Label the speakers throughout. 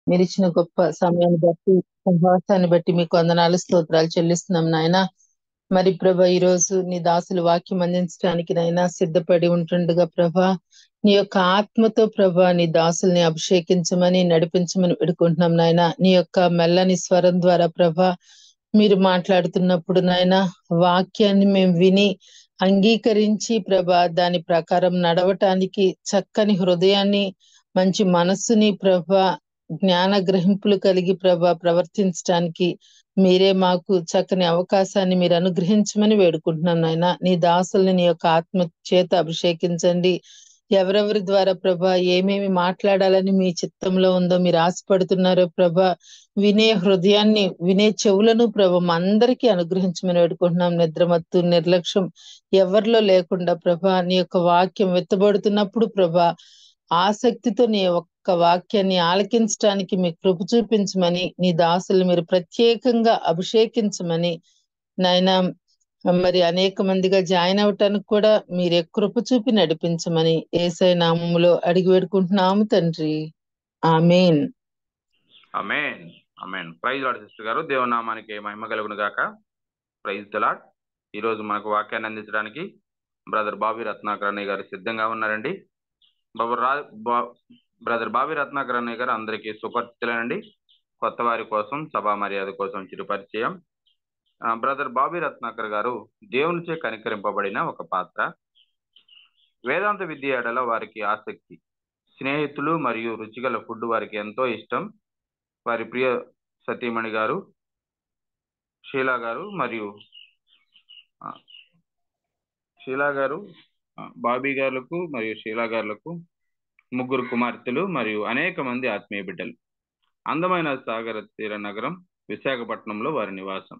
Speaker 1: మీరు ఇచ్చిన గొప్ప సమయాన్ని బట్టి, సహవాసాన్ని బట్టి మీకు వందనాలు స్తోత్రాలు చెల్లిస్తున్నాం నాయన. మరి ప్రభా, ఈ రోజు నీ దాసులు వాక్యం అందించడానికి నైనా సిద్ధపడి ఉంటుండగా ప్రభా, నీ యొక్క ఆత్మతో ప్రభా నీ దాసుల్ని అభిషేకించమని నడిపించమని పెడుకుంటున్నాం నాయన. నీ యొక్క మెల్లని స్వరం ద్వారా ప్రభా మీరు మాట్లాడుతున్నప్పుడు నాయన, వాక్యాన్ని మేము విని అంగీకరించి ప్రభా దాని ప్రకారం నడవటానికి చక్కని హృదయాన్ని, మంచి మనస్సుని ప్రభా, జ్ఞాన గ్రహింపులు కలిగి ప్రభా ప్రవర్తించడానికి మీరే మాకు చక్కని అవకాశాన్ని మీరు అనుగ్రహించమని వేడుకుంటున్నాం నాయన. నీ దాసుల్ని నీ యొక్క ఆత్మ చేత అభిషేకించండి. ఎవరెవరి ద్వారా ప్రభా ఏమేమి మాట్లాడాలని మీ చిత్తంలో ఉందో మీరు ఆశపడుతున్నారో ప్రభా, వినే హృదయాన్ని, వినే చెవులను ప్రభా మా అందరికీ అనుగ్రహించమని వేడుకుంటున్నాం. నిద్రమత్తు, నిర్లక్ష్యం ఎవరిలో లేకుండా ప్రభా నీ యొక్క వాక్యం వెత్తబడుతున్నప్పుడు ప్రభా ఆసక్తితో నీ ఒక్క వాక్యాన్ని ఆలకించడానికి మీ కృప చూపించమని, నీ దాసులు మీరు ప్రత్యేకంగా అభిషేకించమని నాయనా. మరి అనేక మందిగా జాయిన్ అవటానికి కూడా మీరే కృప చూపి నడిపించమని యేసయ్య నామములో అడిగి వేడుకుంటున్నాము తండ్రి. ఆమేన్.
Speaker 2: ఆమేన్. ఆమేన్. ప్రైజ్ లార్డ్ సిస్టర్ గారు, దేవునామానికి మహిమ కలుగును గాక. Praise the Lord. ఈరోజు మనకు వాక్యాన్ని అందించడానికి బ్రదర్ బాబీ రత్నాకర్ అన్నయ్య గారు సిద్ధంగా ఉన్నారండి. బ్రదర్ బాబీ రత్నాకర్ అన్నయ్య గారు అందరికీ సుపరిచితులేనండి. కొత్త వారి కోసం, సభా మర్యాద కోసం చిరు పరిచయం. బ్రదర్ బాబీ రత్నాకర్ గారు దేవునిచే కనికరింపబడిన ఒక పాత్ర. వేదాంత విద్య ఎడల వారికి ఆసక్తి, స్నేహితులు మరియు రుచిగల ఫుడ్ వారికి ఎంతో ఇష్టం. వారి ప్రియ సతీమణి గారు షీలా గారు మరియు బాబీ గారులకు మరియు షీలా గారులకు ముగ్గురు కుమార్తెలు మరియు అనేక మంది ఆత్మీయ బిడ్డలు. అందమైన సాగర తీర నగరం విశాఖపట్నంలో వారి నివాసం.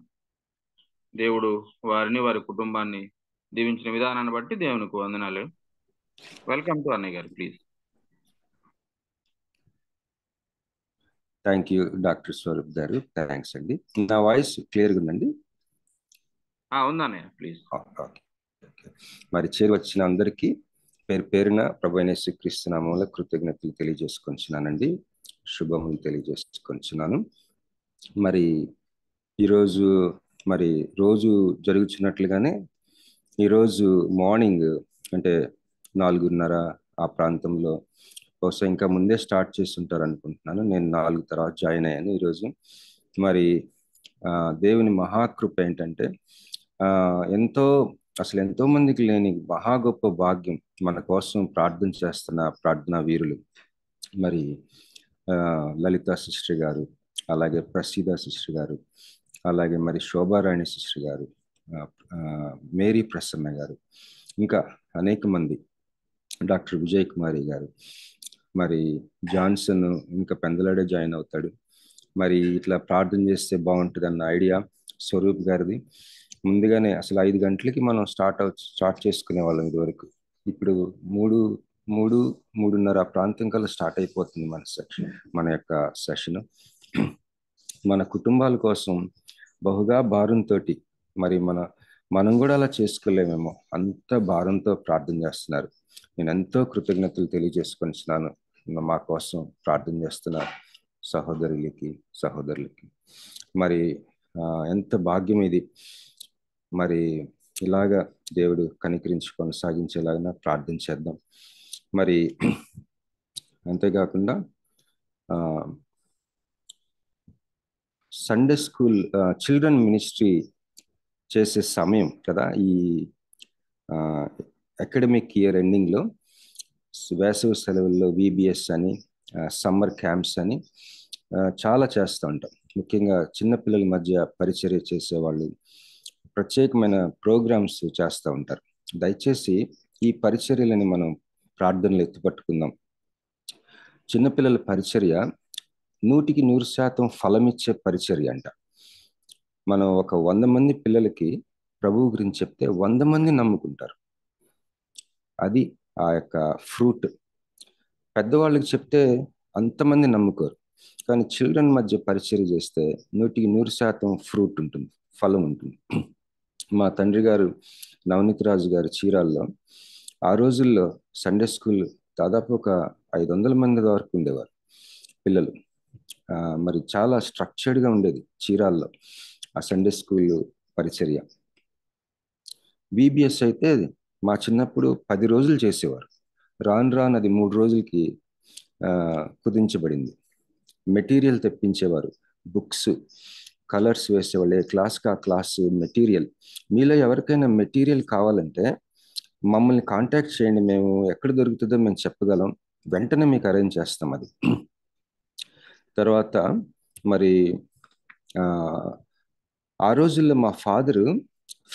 Speaker 2: దేవుడు వారిని, వారి కుటుంబాన్ని దీవించిన విధానాన్ని బట్టి దేవునికి వందనాలు. వెల్కమ్ టు అన్నయ్య గారు, please.
Speaker 3: Thank you doctor Swaroop గారు, థ్యాంక్స్ అండి. నా వాయిస్ క్లియర్గా ఉందండి?
Speaker 2: ఉందన్నయ్య, ప్లీజ్.
Speaker 3: మరి చేరి వచ్చిన అందరికీ పేరు పేరున ప్రభు అయిన యేసుక్రీస్తు నామములో కృతజ్ఞతలు తెలియజేసుకొంచున్నానండి, శుభములు తెలియజేసుకొంచున్నాను. మరి ఈరోజు మరి రోజు జరుగుతున్నట్లుగానే ఈరోజు మార్నింగ్ అంటే 4:30 ఆ ప్రాంతంలో, బహుశా ఇంకా ముందే స్టార్ట్ చేస్తుంటారు అనుకుంటున్నాను. నేను 4 తర్వాత జాయిన్ అయ్యాను ఈరోజు. మరి దేవుని మహాకృప ఏంటంటే ఎంతో మందికి లేని మహా గొప్ప భాగ్యం మన కోసం ప్రార్థన చేస్తున్న ప్రార్థనా వీరులు. మరి లలిత సిస్టర్ గారు, అలాగే ప్రసీద సిస్టర్ గారు, అలాగే మరి శోభారాణి సిస్టర్ గారు, మేరీ ప్రసన్న గారు, ఇంకా అనేక మంది, డాక్టర్ విజయ్ కుమారి గారు, మరి జాన్సన్ ఇంకా పెందలాడే జాయిన్ అవుతాడు. మరి ఇట్లా ప్రార్థన చేస్తే బాగుంటుంది అన్న ఐడియా స్వరూప్ గారిది. ముందుగానే అసలు 5 గంటలకి మనం స్టార్ట్ చేసుకునే వాళ్ళం ఇదివరకు. ఇప్పుడు 3:30 ప్రాంతం కల్లా స్టార్ట్ అయిపోతుంది మన యొక్క సెషన్. మన కుటుంబాల కోసం బహుగా భారంతో, మరి మనం కూడా అలా చేసుకోలేమేమో, అంత భారంతో ప్రార్థన చేస్తున్నారు. నేను ఎంతో కృతజ్ఞతలు తెలియజేసుకొనిస్తున్నాను మా కోసం ప్రార్థన చేస్తున్న సహోదరులకి. మరి ఎంత భాగ్యం ఇది. మరి ఇలాగా దేవుడు కనికరించి కొనసాగించేలాగా ప్రార్థన చేద్దాం. మరి అంతేకాకుండా సండే స్కూల్ చిల్డ్రన్ మినిస్ట్రీ చేసే సమయం కదా, ఈ అకాడమిక్ ఇయర్ ఎండింగ్లో వేసవి సెలవుల్లో విబిఎస్ అని, సమ్మర్ క్యాంప్స్ అని చాలా చేస్తూ ఉంటాం. ముఖ్యంగా చిన్నపిల్లల మధ్య పరిచర్య చేసేవాళ్ళు ప్రత్యేకమైన ప్రోగ్రామ్స్ చేస్తూ ఉంటారు. దయచేసి ఈ పరిచర్యలని మనం ప్రార్థనలు ఎత్తుపట్టుకుందాం. చిన్నపిల్లల పరిచర్య 100% ఫలమిచ్చే పరిచర్య అంట. మనం ఒక 100 మంది పిల్లలకి ప్రభువు గురించి చెప్తే 100 మంది నమ్ముకుంటారు. అది ఆ యొక్క ఫ్రూట్. పెద్దవాళ్ళకి చెప్తే అంతమంది నమ్ముకోరు, కానీ చిల్డ్రన్ మధ్య పరిచర్య చేస్తే 100% ఫ్రూట్ ఉంటుంది, ఫలం ఉంటుంది. మా తండ్రి గారు నవనీత్ రాజు గారు చీరాల్లో ఆ రోజుల్లో సండే స్కూల్ దాదాపు ఒక 500 మంది వరకు ఉండేవారు పిల్లలు. మరి చాలా స్ట్రక్చర్డ్గా ఉండేది చీరాల్లో ఆ సండే స్కూల్ పరిచర్య. VBS అయితే మా చిన్నప్పుడు 10 రోజులు చేసేవారు. రాను రాను అది 3 రోజులకి కుదించబడింది. మెటీరియల్ తెప్పించేవారు, బుక్స్, కలర్స్ వేసేవాళ్ళు, ఏ క్లాస్కి ఆ క్లాస్ మెటీరియల్. మీలో ఎవరికైనా మెటీరియల్ కావాలంటే మమ్మల్ని కాంటాక్ట్ చేయండి, మేము ఎక్కడ దొరుకుతుందో మేము చెప్పగలం, వెంటనే మీకు అరేంజ్ చేస్తాం. అది తర్వాత మరి ఆ రోజుల్లో మా ఫాదరు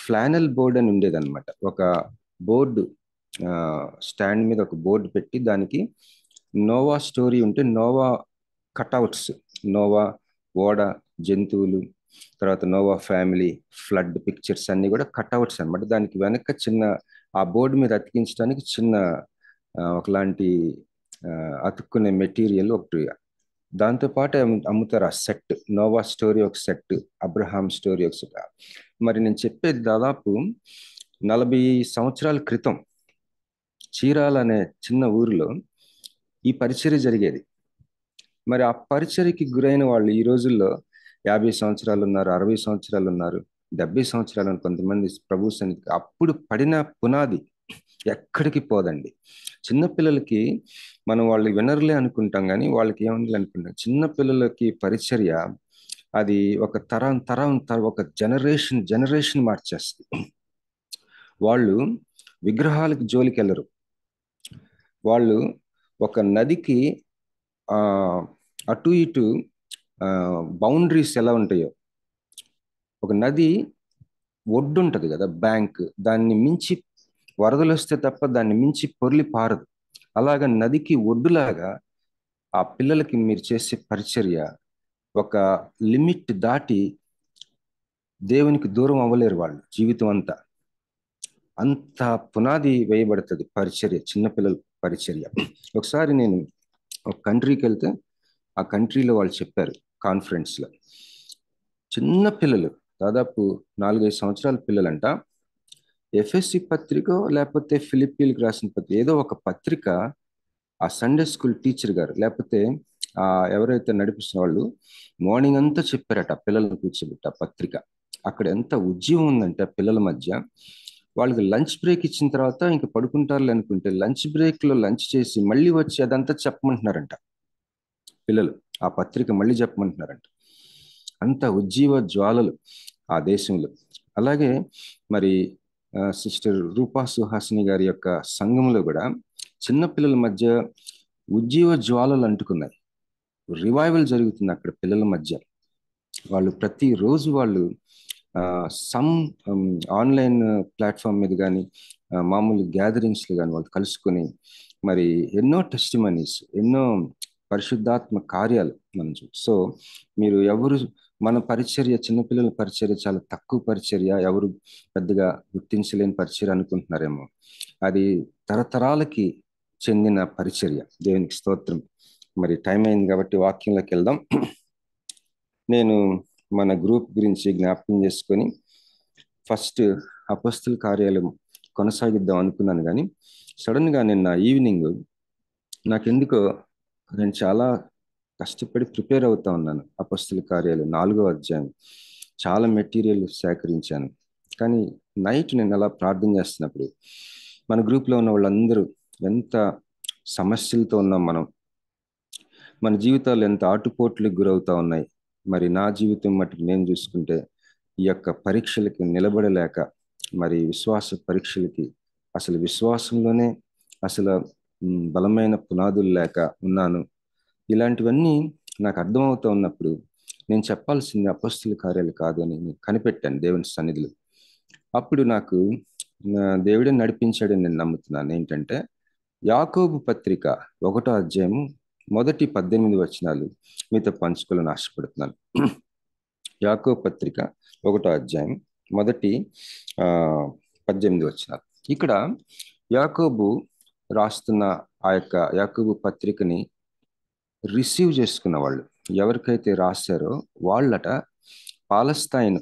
Speaker 3: ఫ్లానల్ బోర్డ్ అని ఉండేదన్నమాట. ఒక బోర్డు స్టాండ్ మీద ఒక బోర్డు పెట్టి దానికి నోవా స్టోరీ ఉంటే నోవా కట్అవుట్స్, నోవా ఓడ, జంతువులు, తర్వాత నోవా ఫ్యామిలీ, ఫ్లడ్ పిక్చర్స్ అన్ని కూడా కట్అవుట్స్ అనమాట. దానికి వెనక చిన్న ఆ బోర్డు మీద అతికించడానికి చిన్న ఒకలాంటి అతుక్కునే మెటీరియల్ ఒకటి, దాంతోపాటు అమ్ముతారు ఆ సెట్. నోవా స్టోరీ ఒక సెట్, అబ్రహాం స్టోరీ ఒక సెట్. మరి నేను చెప్పేది దాదాపు 40 సంవత్సరాల క్రితం చీరాల అనే చిన్న ఊరిలో ఈ పరిచర్య జరిగేది. మరి ఆ పరిచర్యకి గురైన వాళ్ళు ఈ రోజుల్లో 50 సంవత్సరాలు ఉన్నారు, 60 సంవత్సరాలు ఉన్నారు, 70 సంవత్సరాలు కొంతమంది ప్రభు సన్నిధికి. అప్పుడు పడిన పునాది ఎక్కడికి పోదండి. చిన్నపిల్లలకి మనం వాళ్ళు వినర్లే అనుకుంటాం, కానీ వాళ్ళకి ఏముంది అనుకుంటాం. చిన్నపిల్లలకి పరిచర్య అది ఒక తరం ఒక జనరేషన్ మార్చేస్తుంది. వాళ్ళు విగ్రహాలకు జోలికి వెళ్ళరు. వాళ్ళు ఒక నదికి అటు ఇటు బౌండరీస్ ఎలా ఉంటాయో, ఒక నది ఒడ్డు ఉంటుంది కదా, బ్యాంక్, దాన్ని మించి వరదలు వస్తే తప్ప దాన్ని మించి పొర్లి పారదు. అలాగా నదికి ఒడ్డులాగా ఆ పిల్లలకి మీరు చేసే పరిచర్య ఒక లిమిట్ దాటి దేవునికి దూరం అవ్వలేరు వాళ్ళు జీవితం అంతా. అంత పునాది వేయబడుతుంది పరిచర్య, చిన్నపిల్లల పరిచర్య. ఒకసారి నేను ఒక కంట్రీకి వెళ్తే ఆ కంట్రీలో వాళ్ళు చెప్పారు కాన్ఫరెన్స్లో, చిన్న పిల్లలు దాదాపు 4-5 సంవత్సరాల పిల్లలంట FSC పత్రిక లేకపోతే ఫిలిప్పీలకు రాసిన పత్రిక, ఏదో ఒక పత్రిక ఆ సండే స్కూల్ టీచర్ గారు లేకపోతే ఎవరైతే నడిపిస్తున్న వాళ్ళు మార్నింగ్ అంతా చెప్పారట పిల్లలను కూర్చోబెట్టి ఆ పత్రిక. అక్కడ ఎంత ఉద్యమం ఉందంటే పిల్లల మధ్య. వాళ్ళకి లంచ్ బ్రేక్ ఇచ్చిన తర్వాత ఇంక పడుకుంటారులే అనుకుంటే లంచ్ బ్రేక్లో లంచ్ చేసి మళ్ళీ వచ్చి అదంతా చెప్పమంటున్నారంట పిల్లలు. ఆ పత్రిక మళ్ళీ చెప్పమంటున్నారంట. అంత ఉజ్జీవ జ్వాలలు ఆ దేశంలో. అలాగే మరి సిస్టర్ రూపా సుహాసిని గారి యొక్క సంఘంలో కూడా చిన్నపిల్లల మధ్య ఉజ్జీవ జ్వాలలు అంటుకున్నాయి. రివైవల్ జరుగుతుంది అక్కడ పిల్లల మధ్య. వాళ్ళు ప్రతిరోజు వాళ్ళు సమ్ ఆన్లైన్ ప్లాట్ఫామ్ మీద కానీ మామూలు గ్యాదరింగ్స్లో కానీ వాళ్ళు కలుసుకొని మరి ఎన్నో టెస్టిమనీస్, ఎన్నో పరిశుద్ధాత్మ కార్యాలు మనం సో మీరు ఎవరు మన పరిచర్య, చిన్నపిల్లల పరిచర్య చాలా తక్కువ పరిచర్య, ఎవరు పెద్దగా గుర్తించలేని పరిచర్య అనుకుంటున్నారేమో. అది తరతరాలకి చెందిన పరిచర్య. దేవునికి స్తోత్రం. మరి టైం అయింది కాబట్టి వాక్యంలోకి వెళ్దాం. నేను మన గ్రూప్ గురించి జ్ఞాపకం చేసుకొని ఫస్ట్ అపొస్తల కార్యాలు కొనసాగిద్దాం అనుకున్నాను, కానీ సడన్గా నిన్న ఈవినింగ్ నాకెందుకో నేను చాలా కష్టపడి ప్రిపేర్ అవుతా ఉన్నాను. అపొస్తల కార్యాలు 4వ అధ్యాయం చాలా మెటీరియల్ సేకరించాను. కానీ నైట్ నేను అలా ప్రార్థన చేస్తున్నప్పుడు మన గ్రూప్లో ఉన్న వాళ్ళందరూ ఎంత సమస్యలతో ఉన్నాం, మన జీవితాలు ఎంత ఆటుపోట్లకు గురవుతా ఉన్నాయి. మరి నా జీవితం మటుకు నేను చూసుకుంటే ఈ యొక్క పరీక్షలకి నిలబడలేక, మరి విశ్వాస పరీక్షలకి అసలు విశ్వాసంలోనే అసలు బలమైన పునాదులు లేక ఉన్నాను. ఇలాంటివన్నీ నాకు అర్థమవుతూ ఉన్నప్పుడు నేను చెప్పాల్సింది అపొస్తల కార్యాలు కాదు అని నేను కనిపెట్టాను దేవుని సన్నిధిలో. అప్పుడు నాకు దేవుడే నడిపించాడని నేను నమ్ముతున్నాను. ఏంటంటే యాకోబు పత్రిక 1వ అధ్యాయం మొదటి 18 వచనాలు మీతో పంచుకోవాలని ఆశపడుతున్నాను. యాకోబు పత్రిక 1వ అధ్యాయం మొదటి 18 వచనాలు. ఇక్కడ యాకోబు రాస్తున్న ఆ యొక్క యాకోబు పత్రికని రిసీవ్ చేసుకున్న వాళ్ళు ఎవరికైతే రాశారో వాళ్ళట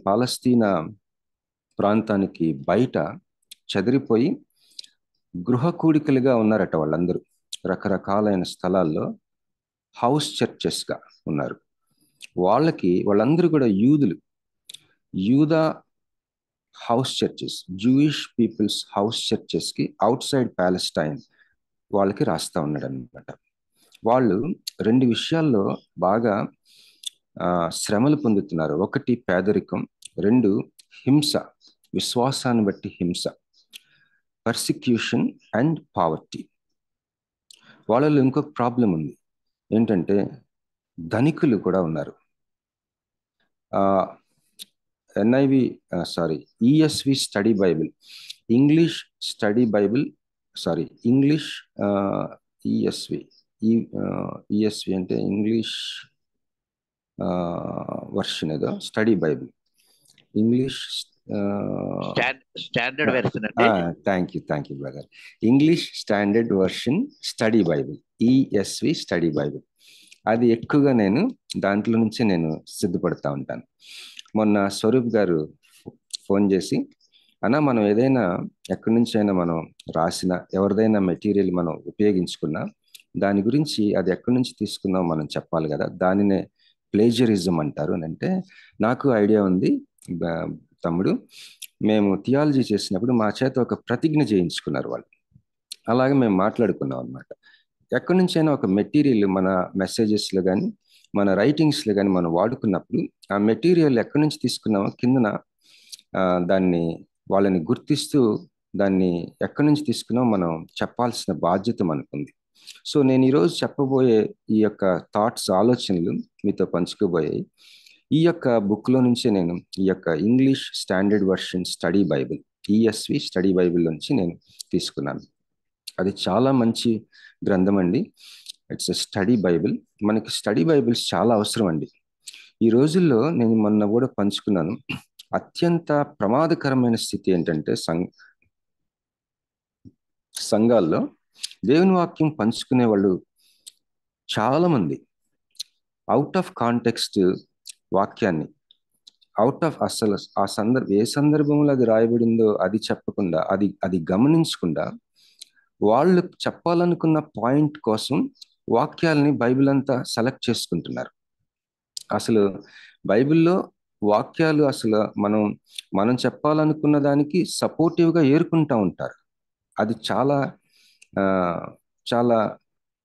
Speaker 3: పాలస్తీనా ప్రాంతానికి బయట చెదిరిపోయి గృహ కూడికలుగా ఉన్నారట. వాళ్ళందరూ రకరకాలైన స్థలాల్లో హౌస్ చర్చెస్గా ఉన్నారు. వాళ్ళందరూ కూడా యూదా house churches, Jewish peoples house చర్చెస్కి అవుట్ సైడ్ ప్యాలెస్టైన్ వాళ్ళకి రాస్తా ఉన్నాడు అనమాట. వాళ్ళు 2 విషయాల్లో బాగా శ్రమలు పొందుతున్నారు. ఒకటి పేదరికం, 2 హింస, విశ్వాసాన్ని బట్టి హింస, పర్సిక్యూషన్ అండ్ పావర్టీ. వాళ్ళలో ఇంకొక ప్రాబ్లం ఉంది, ఏంటంటే ధనికులు కూడా ఉన్నారు. ESV study Bible, English study Bible, English ESV అంటే ఇంగ్లీష్ వర్షన్ ఏదో study Bible, English
Speaker 4: standard version అంటే.
Speaker 3: Thank you brother. English standard version study Bible, ESV study Bible. అది ఎక్కువగా నేను దాంట్లో నుంచి నేను సిద్ధపడతా ఉంటాను. మొన్న స్వరూప్ గారు ఫోన్ చేసి, అన్నా మనం ఏదైనా ఎక్కడి నుంచి అయినా మనం రాసిన ఎవరిదైనా మెటీరియల్ మనం ఉపయోగించుకున్నా దాని గురించి అది ఎక్కడి నుంచి తీసుకున్నాం మనం చెప్పాలి కదా, దానినే ప్లేజరిజం అంటారు అని అంటే, నాకు ఐడియా ఉంది తమ్ముడు, మేము థియాలజీ చేసినప్పుడు మా చేత ఒక ప్రతిజ్ఞ చేయించుకున్నారు వాళ్ళు. అలాగే మేము మాట్లాడుకున్నాం అనమాట. ఎక్కడి నుంచైనా ఒక మెటీరియల్ మన మెసేజెస్లో కానీ మన రైటింగ్స్లో కానీ మనం వాడుకున్నప్పుడు ఆ మెటీరియల్ ఎక్కడి నుంచి తీసుకున్నామో కిందన దాన్ని వాళ్ళని గుర్తిస్తూ దాన్ని ఎక్కడి నుంచి తీసుకున్నామో మనం చెప్పాల్సిన బాధ్యత మనకుంది. సో నేను ఈరోజు చెప్పబోయే ఈ యొక్క థాట్స్, ఆలోచనలు మీతో పంచుకోబోయాయి ఈ యొక్క బుక్లో నుంచే. నేను ఈ యొక్క English standard version study Bible, ESV study Bible నుంచి నేను తీసుకున్నాను. అది చాలా మంచి గ్రంథం అండి. It's a study Bible. మనకి స్టడీ బైబిల్స్ చాలా అవసరం అండి. ఈ రోజుల్లో నేను మొన్న కూడా పంచుకున్నాను, అత్యంత ప్రమాదకరమైన స్థితి ఏంటంటే సంఘాల్లో దేవుని వాక్యం పంచుకునే వాళ్ళు చాలా మంది అవుట్ ఆఫ్ కాంటెక్స్ట్ వాక్యాన్ని, అవుట్ ఆఫ్ అసలు ఆ ఏ సందర్భంలో అది రాయబడిందో అది చెప్పకుండా, అది గమనించకుండా వాళ్ళు చెప్పాలనుకున్న పాయింట్ కోసం వాక్యాలని బైబిల్ అంతా సెలెక్ట్ చేసుకుంటున్నారు. అసలు బైబిల్లో వాక్యాలు అసలు మనం చెప్పాలనుకున్న దానికి సపోర్టివ్గా ఏరుకుంటూ ఉంటారు. అది చాలా చాలా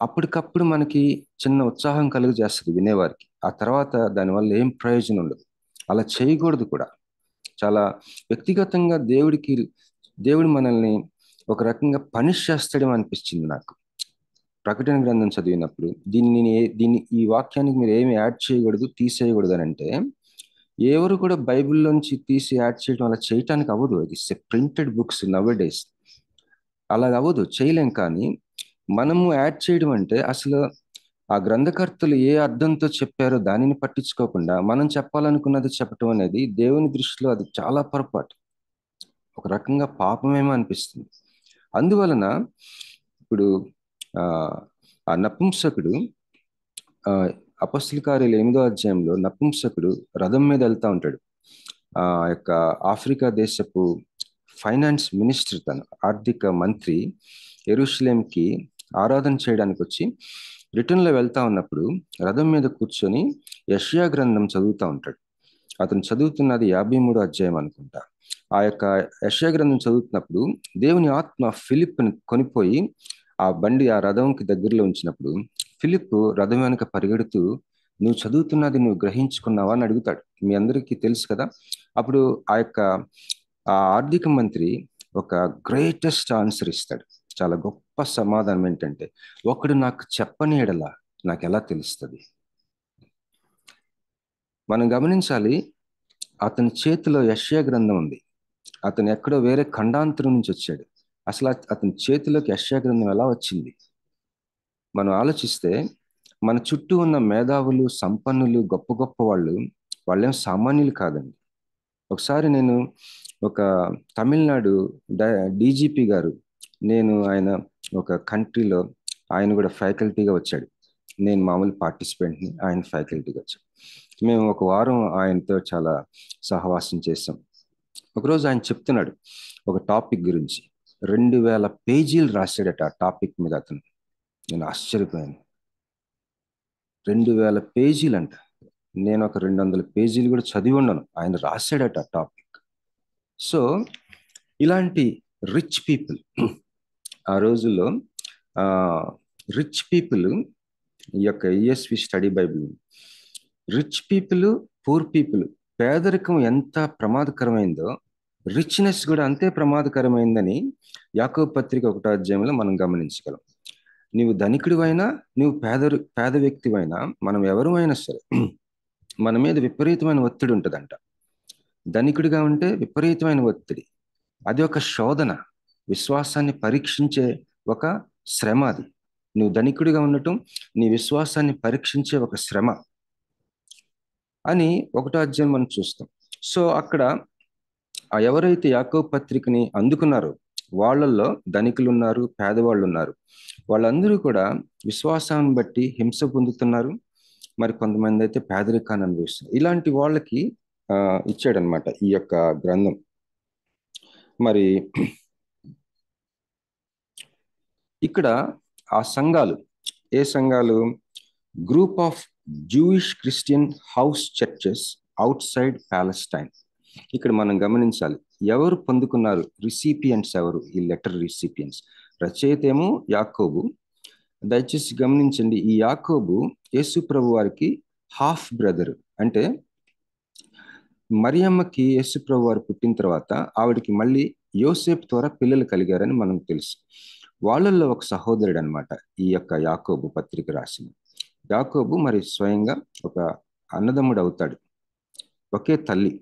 Speaker 3: అప్పటికప్పుడు మనకి చిన్న ఉత్సాహం కలుగజేస్తుంది వినేవారికి. ఆ తర్వాత దానివల్ల ఏం ప్రయోజనం ఉండదు. అలా చేయకూడదు కూడా. చాలా వ్యక్తిగతంగా దేవుడు మనల్ని ఒక రకంగా పనిష్ చేస్తాడేమో అనిపించింది నాకు ప్రకటన గ్రంథం చదివినప్పుడు. ఈ వాక్యానికి మీరు ఏమి యాడ్ చేయకూడదు, తీసేయకూడదు అని అంటే, ఎవరు కూడా బైబిల్లోంచి తీసి యాడ్ చేయడం అలా చేయటానికి అవ్వదు. అది ప్రింటెడ్ బుక్స్ నవ్ డేస్, అలాగ అవ్వదు, చేయలేం. కానీ మనము యాడ్ చేయడం అంటే అసలు ఆ గ్రంథకర్తలు ఏ అర్థంతో చెప్పారో దానిని పట్టించుకోకుండా మనం చెప్పాలనుకున్నది చెప్పటం అనేది దేవుని దృష్టిలో అది చాలా పొరపాటు, ఒక రకంగా పాపమేమో అనిపిస్తుంది. అందువలన ఇప్పుడు ఆ నపుంసకుడు, అపొస్తలుల కార్యాలు 8వ అధ్యాయంలో నపుంసకుడు రథం మీద వెళ్తా ఉంటాడు. ఆ యొక్క ఆఫ్రికా దేశపు ఫైనాన్స్ మినిస్టర్, తను ఆర్థిక మంత్రి, యెరూషలేంకి ఆరాధన చేయడానికి వచ్చి రిటర్న్లో వెళ్తా ఉన్నప్పుడు రథం మీద కూర్చొని యెషయా గ్రంథం చదువుతూ ఉంటాడు. అతను చదువుతున్నది 53వ అధ్యాయం అనుకుంటా. ఆ యొక్క యెషయా గ్రంథం చదువుతున్నప్పుడు దేవుని ఆత్మ ఫిలిప్ని కొనిపోయి ఆ రథంకి దగ్గరలో ఉంచినప్పుడు ఫిలిప్ రథం వెనుక పరిగెడుతూ, నువ్వు చదువుతున్నది నువ్వు గ్రహించుకున్నావా అని అడుగుతాడు. మీ అందరికీ తెలుసు కదా. అప్పుడు ఆ ఆర్థిక మంత్రి ఒక గ్రేటెస్ట్ ఆన్సర్ ఇస్తాడు. చాలా గొప్ప సమాధానం ఏంటంటే, ఒకడు నాకు చెప్పని ఎడల నాకు ఎలా తెలుస్తుంది? మనం గమనించాలి, అతని చేతిలో యెషయా గ్రంథం ఉంది. అతను ఎక్కడో వేరే ఖండాంతరం నుంచి వచ్చాడు. అసలు అతని చేతిలోకి యెషయా గ్రంథం ఎలా వచ్చింది? మనం ఆలోచిస్తే మన చుట్టూ ఉన్న మేధావులు, సంపన్నులు, గొప్ప గొప్ప వాళ్ళేం సామాన్యులు కాదండి. ఒకసారి నేను ఒక తమిళనాడు DGP గారు, ఆయన ఒక కంట్రీలో ఆయన కూడా ఫ్యాకల్టీగా వచ్చాడు. నేను మామూలు పార్టిసిపెంట్ని, ఆయన ఫ్యాకల్టీగా వచ్చాడు. మేము ఒక వారం ఆయనతో చాలా సహవాసం చేసాం. ఒకరోజు ఆయన చెప్తున్నాడు ఒక టాపిక్ గురించి. 2000 పేజీలు రాశాడట ఆ టాపిక్ మీద అతను. నేను ఆశ్చర్యపోయాను. 2000 పేజీలు అంట. నేను ఒక 200 పేజీలు కూడా చదివి ఉండను, ఆయన రాశాడట టాపిక్. సో ఇలాంటి రిచ్ పీపుల్ ఆ రోజుల్లో, రిచ్ పీపుల్, ఈ యొక్క ESV study Bible, rich people, poor people, పేదరికం ఎంత ప్రమాదకరమైందో రిచ్నెస్ కూడా అంతే ప్రమాదకరమైందని యాకోబు పత్రిక 1వ అధ్యాయంలో మనం గమనించగలం. నీవు ధనికుడివైనా, నీవు పేద వ్యక్తివైనా, మనం ఎవరైనా సరే మన మీద విపరీతమైన ఒత్తిడి ఉంటుందంట. ధనికుడిగా ఉంటే విపరీతమైన ఒత్తిడి, అది ఒక శోధన, విశ్వాసాన్ని పరీక్షించే ఒక శ్రమ. అది నువ్వు ధనికుడిగా ఉండటం నీ విశ్వాసాన్ని పరీక్షించే ఒక శ్రమ అని 1వ అధ్యాయం మనం చూస్తాం. సో అక్కడ ఎవరైతే యాకోబు పత్రికని అందుకున్నారో వాళ్ళల్లో ధనికులు ఉన్నారు, పేదవాళ్ళు ఉన్నారు. వాళ్ళందరూ కూడా విశ్వాసాన్ని బట్టి హింస పొందుతున్నారు. మరి కొంతమంది అయితే పేదరికాన్ని అనుభవిస్తున్నారు. ఇలాంటి వాళ్ళకి ఇచ్చాడనమాట ఈ యొక్క గ్రంథం. మరి ఇక్కడ ఆ సంఘాలు, ఏ సంఘాలు? Group of Jewish Christian house churches outside Palestine. ఇక్కడ మనం గమనించాలి, ఎవరు పొందుకున్నారు, రిసిపియంట్స్ ఎవరు, ఈ లెటర్ రిసిపియంట్స్. రచయిత ఏమో యాకోబు. దయచేసి గమనించండి, ఈ యాకోబు యేసు ప్రభు వారికి హాఫ్ బ్రదర్. అంటే మరియమ్మకి యేసు ప్రభు వారు పుట్టిన తర్వాత ఆవిడికి మళ్ళీ యోసేపు ద్వారా పిల్లలు కలిగారని మనకు తెలుసు. వాళ్ళల్లో ఒక సహోదరుడు అనమాట ఈ యొక్క యాకోబు పత్రిక రాసిన యాకోబు. మరి స్వయంగా ఒక అన్నదమ్ముడు అవుతాడు, ఒకే తల్లి.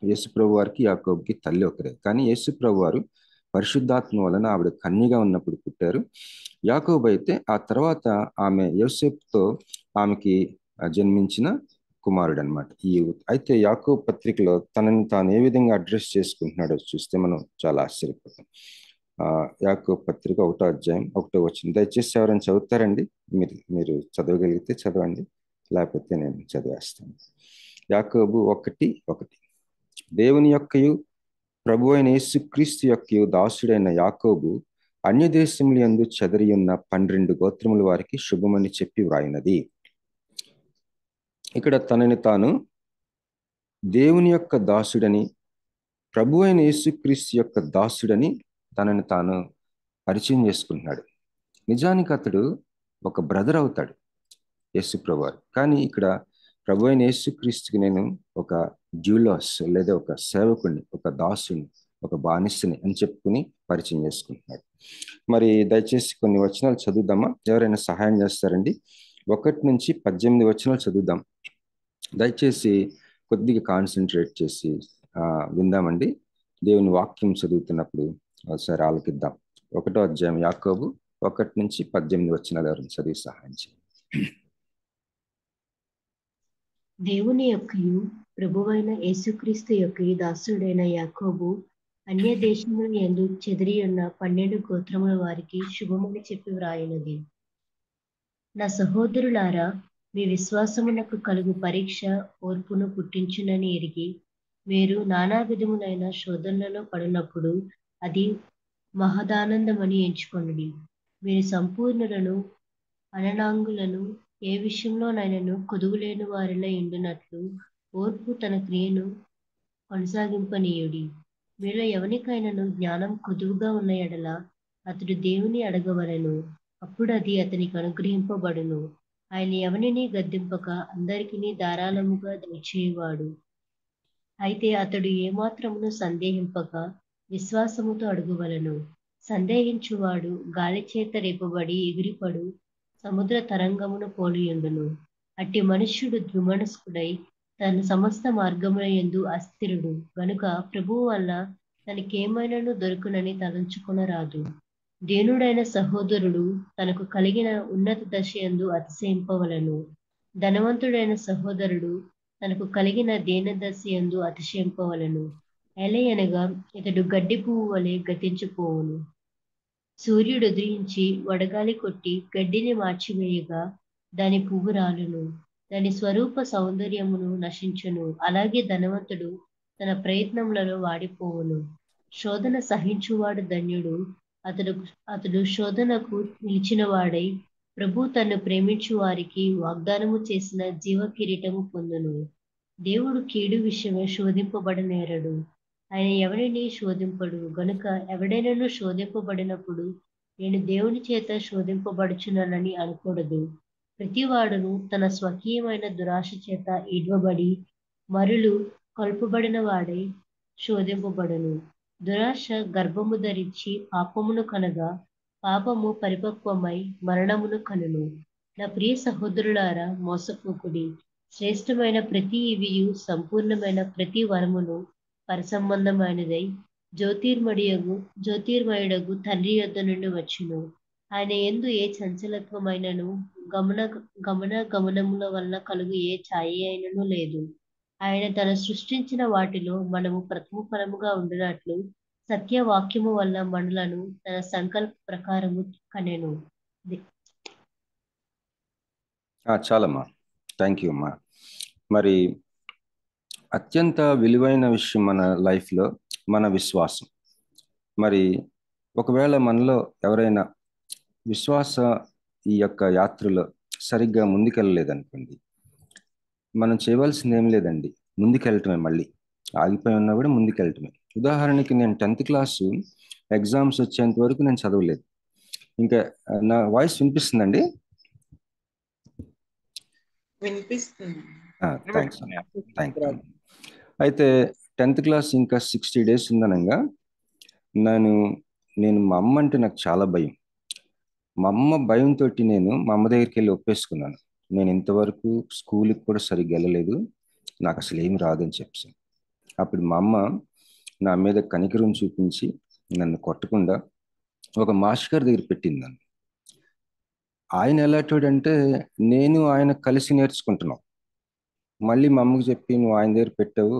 Speaker 3: యేసు ప్రభు వారికి యాకోబుకి తల్లి ఒకరే, కానీ యేసు ప్రభు వారు పరిశుద్ధాత్మ వలన ఆవిడ కన్యగా ఉన్నప్పుడు పుట్టారు. యాకోబు అయితే ఆ తర్వాత ఆమె యోసేపుతో ఆమెకి జన్మించిన కుమారుడు అనమాట. అయితే యాకోబు పత్రికలో తనని తాను ఏ విధంగా అడ్రస్ చేసుకుంటున్నాడో చూస్తే మనం చాలా ఆశ్చర్యపోతాం. యాకోబు పత్రిక 1వ అధ్యాయం 1వ వచనం. దయచేసి ఎవరైనా చదువుతారండి? మీరు చదవగలిగితే చదవండి, లేకపోతే నేను చదివేస్తాను. యాకోబు 1:1. దేవుని యొక్కయు ప్రభు అయిన యేసుక్రీస్తు యొక్కయు దాసుడైన యాకోబు అన్య దేశముల యందు చెదరి ఉన్న 12 గోత్రముల వారికి శుభమని చెప్పి వ్రాయినది. ఇక్కడ తనని తాను దేవుని యొక్క దాసుడని, ప్రభు అయిన యేసుక్రీస్తు యొక్క దాసుడని తనని తాను పరిచయం చేసుకుంటున్నాడు. నిజానికి అతడు ఒక బ్రదర్ అవుతాడు యేసు ప్రభు వారు. కానీ ఇక్కడ ప్రభు అయిన యేసుక్రీస్తుకి నేను ఒక డ్యూలాస్ లేదా ఒక సేవకుడిని, ఒక దాసుని, ఒక బానిసని అని చెప్పుకుని పరిచయం చేసుకుంటున్నాడు. మరి దయచేసి కొన్ని వచనాలు చదువుదామా? ఎవరైనా సహాయం చేస్తారండి? 1 నుంచి 18 వచనాలు చదువుదాం. దయచేసి కొద్దిగా కాన్సన్ట్రేట్ చేసి విందామండి. దేవుని వాక్యం చదువుతున్నప్పుడు ఒకసారి ఆలకిద్దాం. 1వ అధ్యాయం యాకోబు 1 నుంచి 18 వచనాలు ఎవరైనా చదివి సహాయం చేయండి.
Speaker 4: దేవుని యొక్కయు ప్రభువైన యేసుక్రీస్తు యొక్కయు దాసుడైన యాకోబు అన్య దేశముల యందు చెదిరి ఉన్న 12 గోత్రముల వారికి శుభమని చెప్పి వ్రాయినది. నా సహోదరులారా, మీ విశ్వాసమునకు కలుగు పరీక్ష ఓర్పును పుట్టించునని ఎరిగి మీరు నానా విధములైన శోధనలలో పడినప్పుడు అది మహదానందమని ఎంచుకొనుడి. మీరు సంపూర్ణులను, అననాంగులను, ఏ విషయంలోనైనను కొదువులేని వారిలో ఎండునట్లు ఓర్పు తన క్రియను కొనసాగింపనీయుడి. మీలో ఎవరికైనాను జ్ఞానం కొదువుగా ఉన్న ఎడల అతడు దేవుని అడగవలెను, అప్పుడు అది అతనికి అనుగ్రహింపబడును. ఆయన ఎవరిని గద్దింపక అందరికీ ధారాళముగా దయచేయువాడు. అయితే అతడు ఏమాత్రమును సందేహింపక విశ్వాసముతో అడుగువలెను. సందేహించువాడు గాలి చేత రేపబడి ఎగిరిపడు సముద్ర తరంగమును పోలియుండును. అట్టి మనుష్యుడు ద్విమనస్కుడై తన సమస్త మార్గముల యందు అస్థిరుడు గనుక ప్రభువు వల్ల తనకేమైనాను దొరుకునని తలంచుకొనరాదు. దీనుడైన సహోదరుడు తనకు కలిగిన ఉన్నత దశ యందు అతిశయింపవలెను. ధనవంతుడైన సహోదరుడు తనకు కలిగిన దీనదశ యందు అతిశయింపవలెను. ఎలయనగా ఇతడు గడ్డి పువ్వు వలె గతించిపోవును. సూర్యుడు ఉదయించి వడగాలి కొట్టి గడ్డిని మార్చివేయగా దాని పువ్వు రాలును, దాని స్వరూప సౌందర్యమును నశించును. అలాగే ధనవంతుడు తన ప్రయత్నములలో వాడిపోవును. శోధన సహించువాడు ధన్యుడు, అతడు శోధనకు నిలిచిన వాడై ప్రభు తన్ను ప్రేమించు వారికి వాగ్దానము చేసిన జీవ కిరీటము పొందును. దేవుడు కీడు విషయమే శోధింపబడనేరడు. ఆయన ఎవరిని శోధింపడు గనుక ఎవడైనను శోధింపబడినప్పుడు నేను దేవుని చేత శోధింపబడుచున్నానని అనకూడదు. ప్రతివాడును తన స్వకీయమైన దురాశ చేత ఈడ్వబడి మరులు కలుపబడిన వాడై శోధింపబడును. దురాశ గర్భము ధరించి పాపమును కనగా పాపము పరిపక్వమై మరణమును కనును. నా ప్రియ సహోదరులారా, మోసపోకుడి. శ్రేష్టమైన ప్రతి ఇవియు సంపూర్ణమైన ప్రతి వరమును పరసంబంధమైనదై జ్యోతిర్మయుడగు తండ్రి యొద్ద నుండి వచ్చును. ఆయన యందు ఏ చంచలత్వమైనను గమనముల వలన కలుగు ఏ ఛాయ అయినను లేదు. ఆయన తన సృష్టించిన వాటిలో మనము ప్రథమ ఫలముగా ఉండినట్లు సత్యవాక్యము వల్ల మనలను తన సంకల్ప ప్రకారము కనెను.
Speaker 3: చాలమ్మా, థ్యాంక్ యూ అమ్మా. మరి అత్యంత విలువైన విషయం మన లైఫ్లో మన విశ్వాసం. మరి ఒకవేళ మనలో ఎవరైనా విశ్వాస ఈ యొక్క యాత్రలో సరిగ్గా ముందుకెళ్ళలేదనుకోండి, మనం చేయవలసింది ఏం లేదండి, ముందుకెళ్ళటమే. మళ్ళీ ఆగిపోయి ఉన్నా కూడా ముందుకెళ్ళటమే. ఉదాహరణకి నేను 10th క్లాసు ఎగ్జామ్స్ వచ్చేంత వరకు నేను చదవలేదు. ఇంకా నా వాయిస్ వినిపిస్తుందండి? థ్యాంక్స్. Thank you. అయితే 10th క్లాస్ ఇంకా 60 days ఉందనగా నేను మా అమ్మ అంటే నాకు చాలా భయం. మా అమ్మ భయంతో నేను మా అమ్మ దగ్గరికి వెళ్ళి ఒప్పేసుకున్నాను, నేను ఇంతవరకు స్కూల్కి కూడా సరిగ్గా వెళ్ళలేదు, నాకు అసలు ఏమి రాదని చెప్పాను. అప్పుడు మా అమ్మ నా మీద కనికరం చూపించి నన్ను కొట్టకుండా ఒక మాస్టర్ గారి దగ్గర పెట్టింది నన్ను. ఆయన ఎలాంటివాడంటే, నేను ఆయన కలిసి నేర్చుకుంటున్నాం. మళ్ళీ మా అమ్మకు చెప్పి, నువ్వు ఆయన దగ్గర పెట్టావు,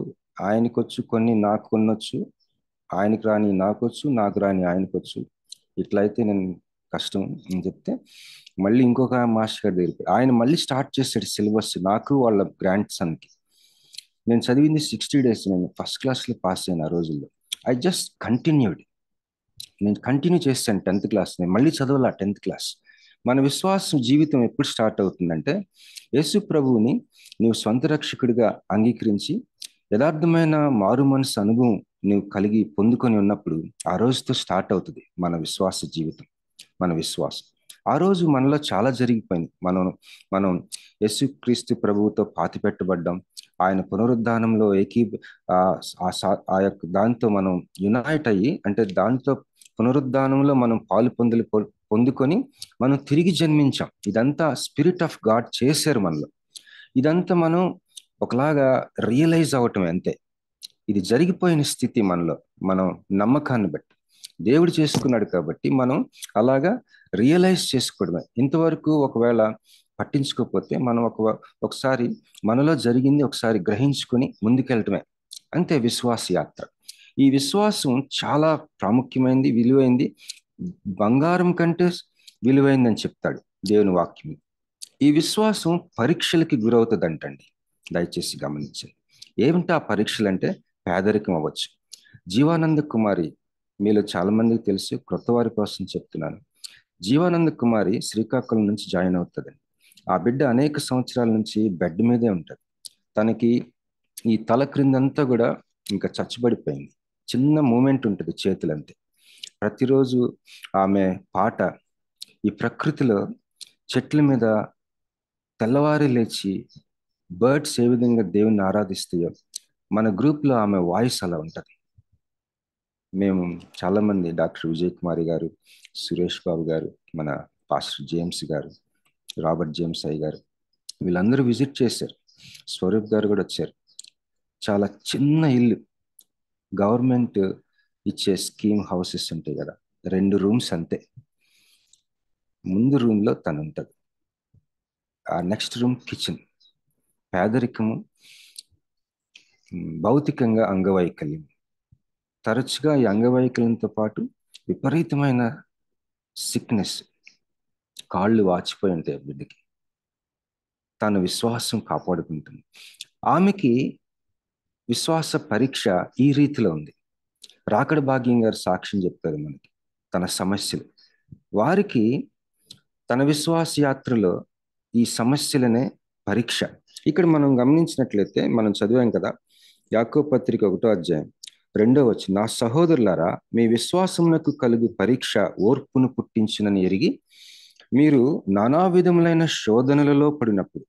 Speaker 3: ఆయనకు వచ్చు కొన్ని, నాకు కొన్ని వచ్చు, ఆయనకు రాని నాకు వచ్చు, నాకు రాని ఆయనకు వచ్చు, ఇట్లయితే నేను కష్టం అని చెప్తే మళ్ళీ ఇంకొక మాస్టర్ గారి దగ్గర ఆయన మళ్ళీ స్టార్ట్ చేశాడు సిలబస్ నాకు వాళ్ళ గ్రాండ్ సన్కి. నేను చదివింది 60 days, నేను ఫస్ట్ క్లాస్లో పాస్ అయిన ఆ రోజుల్లో. ఐ జస్ట్ కంటిన్యూడ్, నేను కంటిన్యూ చేశాను 10th క్లాస్. నేను మళ్ళీ చదవాల 10th క్లాస్. మన విశ్వాసం జీవితం ఎప్పుడు స్టార్ట్ అవుతుందంటే, యేసు ప్రభువుని నువ్వు సొంత రక్షకుడిగా అంగీకరించి యథార్థమైన మారు మనసు అనుభవం నువ్వు కలిగి పొందుకొని ఉన్నప్పుడు ఆ రోజుతో స్టార్ట్ అవుతుంది మన విశ్వాస జీవితం, మన విశ్వాసం. ఆ రోజు మనలో చాలా జరిగిపోయింది. మనం యేసుక్రీస్తు ప్రభువుతో పాతి పెట్టబడ్డాం. ఆయన పునరుద్ధానంలో ఆ యొక్క దాంతో మనం యునైట్ అయ్యి, అంటే దాంతో పునరుద్ధానంలో మనం పాలు పొందుకొని మనం తిరిగి జన్మించాం. ఇదంతా స్పిరిట్ ఆఫ్ గాడ్ చేశారు మనలో. ఇదంతా మనం ఒకలాగా రియలైజ్ అవటం అంతే. ఇది జరిగిపోయిన స్థితి మనలో, మనం నమ్మకాన్ని బట్టి దేవుడు చేసుకున్నాడు కాబట్టి మనం అలాగా రియలైజ్ చేసుకోవడమే. ఇంతవరకు ఒకవేళ పట్టించుకోకపోతే మనం ఒకసారి మనలో జరిగింది ఒకసారి గ్రహించుకొని ముందుకెళ్ళటమే, అంతే విశ్వాస యాత్ర. ఈ విశ్వాసం చాలా ప్రాముఖ్యమైనది, విలువైంది, బంగారం కంటే విలువైందని చెప్తాడు దేవుని వాక్యం. ఈ విశ్వాసం పరీక్షలకి గురవుతుంది అంటండి. దయచేసి గమనించండి. ఏమిటి ఆ పరీక్షలు అంటే, పేదరికం అవ్వచ్చు. జీవానంద కుమారి మీలో చాలా మందికి తెలుసు, క్రొత్త వారి కోసం చెప్తున్నాను. జీవానంద కుమారి శ్రీకాకుళం నుంచి జాయిన్ అవుతుందండి. ఆ బిడ్డ అనేక సంవత్సరాల నుంచి బెడ్ మీదే ఉంటుంది. తనకి ఈ తల క్రిందంతా కూడా ఇంకా చచ్చుబడిపోయింది. చిన్న మూమెంట్ ఉంటుంది చేతులంతే. ప్రతిరోజు ఆమె పాట, ఈ ప్రకృతిలో చెట్ల మీద తెల్లవారి లేచి బర్డ్స్ ఏ విధంగా దేవుని ఆరాధిస్తాయో మన గ్రూప్లో ఆమె వాయిస్ అలా ఉంటుంది. మేము చాలామంది, డాక్టర్ విజయ్ కుమారి గారు, సురేష్ బాబు గారు, మన పాస్టర్ జేమ్స్ గారు, రాబర్ట్ జేమ్స్ అయ్య గారు, వీళ్ళందరూ విజిట్ చేశారు. స్వరూప్ గారు కూడా వచ్చారు. చాలా చిన్న ఇల్లు, గవర్నమెంట్ ఇచ్చే స్కీమ్ హౌసెస్ ఉంటాయి కదా, 2 rooms అంతే. ముందు రూమ్లో తను ఉంటుంది, ఆ నెక్స్ట్ రూమ్ కిచెన్. పేదరికము, భౌతికంగా అంగవైకల్యం, తరచుగా ఈ అంగవైకల్యంతో పాటు విపరీతమైన సిక్నెస్, కాళ్ళు వాచిపోయి ఉంటాయి బిడ్డకి. తన విశ్వాసం కాపాడుకుంటుంది. ఆమెకి విశ్వాస పరీక్ష ఈ రీతిలో ఉంది. రాకడ భాగ్యం గారు సాక్ష్యం చెప్తారు మనకి తన సమస్యలు. వారికి తన విశ్వాస యాత్రలో ఈ సమస్యలనే పరీక్ష. ఇక్కడ మనం గమనించినట్లయితే మనం చదివాం కదా, యాకోబు పత్రిక 1వ అధ్యాయం 2వ వచనం, నా సహోదరులారా, మీ విశ్వాసమునకు కలుగు పరీక్ష ఓర్పును పుట్టించునని ఎరిగి మీరు నానా విధములైన శోధనలలో పడినప్పుడు,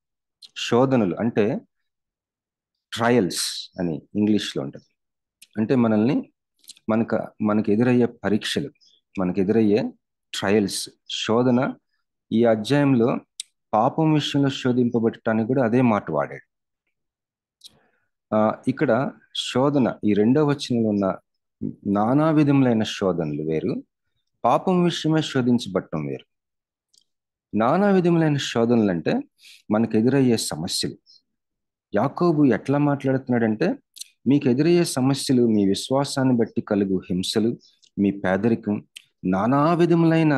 Speaker 3: శోధనలు అంటే ట్రయల్స్ అని ఇంగ్లీష్లో ఉంటుంది, అంటే మనకు ఎదురయ్యే పరీక్షలు, మనకు ఎదురయ్యే ట్రయల్స్, శోధన. ఈ అధ్యాయంలో పాపం విషయంలో శోధింపబడటానికి కూడా అదే మాట వాడాడు. ఇక్కడ శోధన, ఈ 2వ వచనంలో ఉన్న నానా విధములైన శోధనలు వేరు, పాపం విషయమే శోధించబడటం వేరు. నానా విధములైన శోధనలు అంటే మనకు ఎదురయ్యే సమస్యలు. యాకోబు ఎట్లా మాట్లాడుతున్నాడంటే, మీకు ఎదురయ్యే సమస్యలు మీ విశ్వాసాన్ని బట్టి కలుగు హింసలు, మీ పేదరికం, నానా విధములైన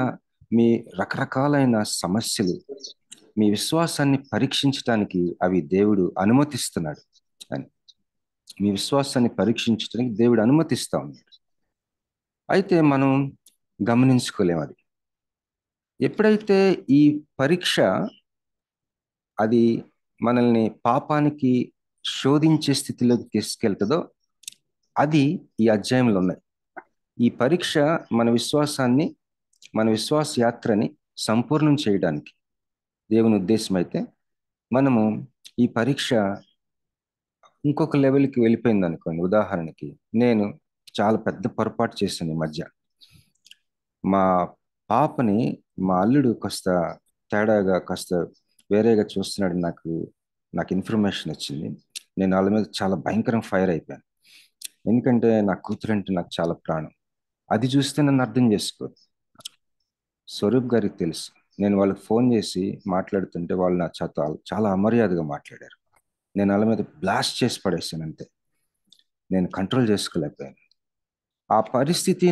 Speaker 3: మీ రకరకాలైన సమస్యలు, మీ విశ్వాసాన్ని పరీక్షించడానికి అవి దేవుడు అనుమతిస్తున్నాడు అని. మీ విశ్వాసాన్ని పరీక్షించడానికి దేవుడు అనుమతిస్తా ఉన్నాడు. అయితే మనం గమనించుకోలేము అది. ఎప్పుడైతే ఈ పరీక్ష అది మనల్ని పాపానికి శోధించే స్థితిలోకి తీసుకెళ్తుందో అది ఈ అధ్యాయంలో ఉన్నాయి. ఈ పరీక్ష మన విశ్వాసాన్ని, మన విశ్వాస యాత్రని సంపూర్ణం చేయడానికి దేవుని ఉద్దేశం అయితే, మనము ఈ పరీక్ష ఇంకొక లెవెల్కి వెళ్ళిపోయింది అనుకోండి. ఉదాహరణకి, నేను చాలా పెద్ద పొరపాటు చేశాను ఈ మధ్య. మా పాపని మా అల్లుడు కాస్త తేడాగా, కాస్త వేరేగా చూస్తున్నాడు. నాకు ఇన్ఫర్మేషన్ వచ్చింది. నేను వాళ్ళ మీద చాలా భయంకరం ఫైర్ అయిపోయాను. ఎందుకంటే నా కూతురు అంటే నాకు చాలా ప్రాణం. అది చూస్తే నన్ను అర్థం చేసుకోదు. స్వరూప్ గారికి తెలుసు. నేను వాళ్ళకి ఫోన్ చేసి మాట్లాడుతుంటే వాళ్ళు నా చాలా అమర్యాదగా మాట్లాడారు. నేను వాళ్ళ మీద బ్లాస్ట్ చేసి పడేసాను అంతే. నేను కంట్రోల్ చేసుకోలేకపోయాను. ఆ పరిస్థితి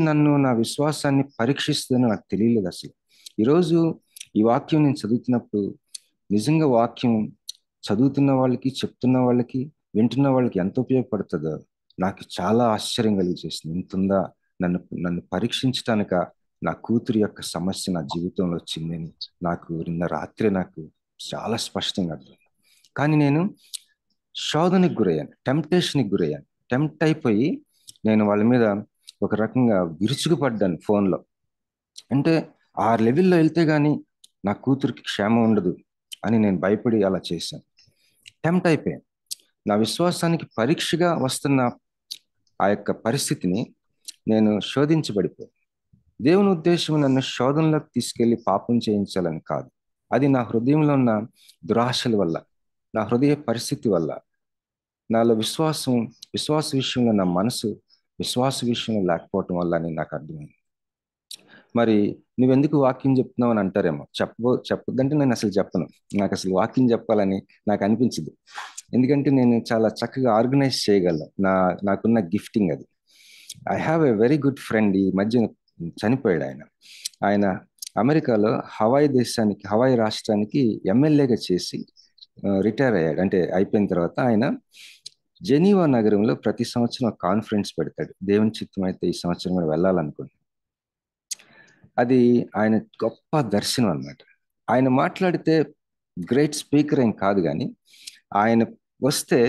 Speaker 3: నా విశ్వాసాన్ని పరీక్షిస్తుందని నాకు తెలియలేదు అసలు. ఈరోజు ఈ వాక్యం నేను చదువుతున్నప్పుడు నిజంగా వాక్యం చదువుతున్న వాళ్ళకి, చెప్తున్న వాళ్ళకి, వింటున్న వాళ్ళకి ఎంత ఉపయోగపడుతుందో నాకు చాలా ఆశ్చర్యం కలిగేసింది. ఇంతుందా, నన్ను పరీక్షించటానిక నా కూతురు యొక్క సమస్య నా జీవితంలో వచ్చిందని నిన్న రాత్రి నాకు చాలా స్పష్టంగా అర్థం. కానీ నేను శోధనకి గురయ్యాను, టెంప్టేషన్కి గురయ్యాను. టెంప్ట్ అయిపోయి నేను వాళ్ళ మీద ఒక రకంగా విరుచుకుపడ్డాను ఫోన్లో. అంటే ఆ లెవెల్లో వెళ్తే కానీ నా కూతురికి క్షేమం ఉండదు అని నేను భయపడి అలా చేశాను. టెంప్ట్ అయిపోయాను. నా విశ్వాసానికి పరీక్షగా వస్తున్న ఆ యొక్క పరిస్థితిని నేను శోధించబడిపోయాను. దేవుని ఉద్దేశం నన్ను శోధనలోకి తీసుకెళ్లి పాపం చేయించాలని కాదు. అది నా హృదయంలో ఉన్న దురాశల వల్ల, నా హృదయ పరిస్థితి వల్ల, నాలో విశ్వాస విషయంలో నా మనసు విశ్వాస విషయంలో లేకపోవటం వల్ల అని నాకు అర్థమైంది. మరి నువ్వెందుకు వాక్యం చెప్తున్నావు అని అంటారేమో. చెప్పొద్దంటే నేను అసలు చెప్పను. నాకు అసలు వాక్యం చెప్పాలని నాకు అనిపించదు. ఎందుకంటే నేను చాలా చక్కగా ఆర్గనైజ్ చేయగలను. నాకున్న గిఫ్టింగ్ అది. I have a very good friend. ఈ మధ్య చనిపోయాడు ఆయన అమెరికాలో హవాయి రాష్ట్రానికి ఎమ్మెల్యేగా చేసి రిటైర్ అయ్యాడు. అంటే అయిపోయిన తర్వాత ఆయన జెనీవా నగరంలో ప్రతి సంవత్సరం ఒక కాన్ఫరెన్స్ పెడతాడు. దేవుని చిత్తం అయితే ఈ సంవత్సరం కూడా వెళ్ళాలనుకుంటున్నాను. అది ఆయన గొప్ప దర్శనం అన్నమాట. ఆయన మాట్లాడితే గ్రేట్ స్పీకర్ ఏం కాదు, కానీ ఆయన వస్తే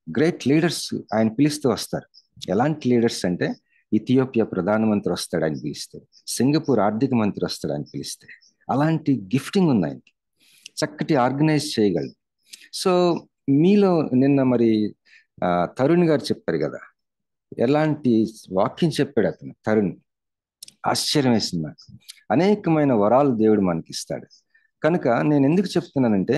Speaker 3: గ్రేట్ లీడర్స్ ఆయన పిలిస్తూ వస్తారు. ఎలాంటి లీడర్స్ అంటే, ఇథియోపియా ప్రధానమంత్రి వస్తాడు ఆయన పిలిస్తే, సింగపూర్ ఆర్థిక మంత్రి వస్తాడు ఆయన పిలిస్తే. అలాంటి గిఫ్టింగ్ ఉంది ఆయనకి. చక్కటి ఆర్గనైజ్ చేయగలడు. సో మీలో నిన్న మరి తరుణ్ గారు చెప్పారు కదా, ఎలాంటి వాక్యం చెప్పాడు అతను తరుణ్. ఆశ్చర్యం వేసింది నాకు. అనేకమైన వరాలు దేవుడు మనకి ఇస్తాడు. కనుక నేను ఎందుకు చెప్తున్నానంటే,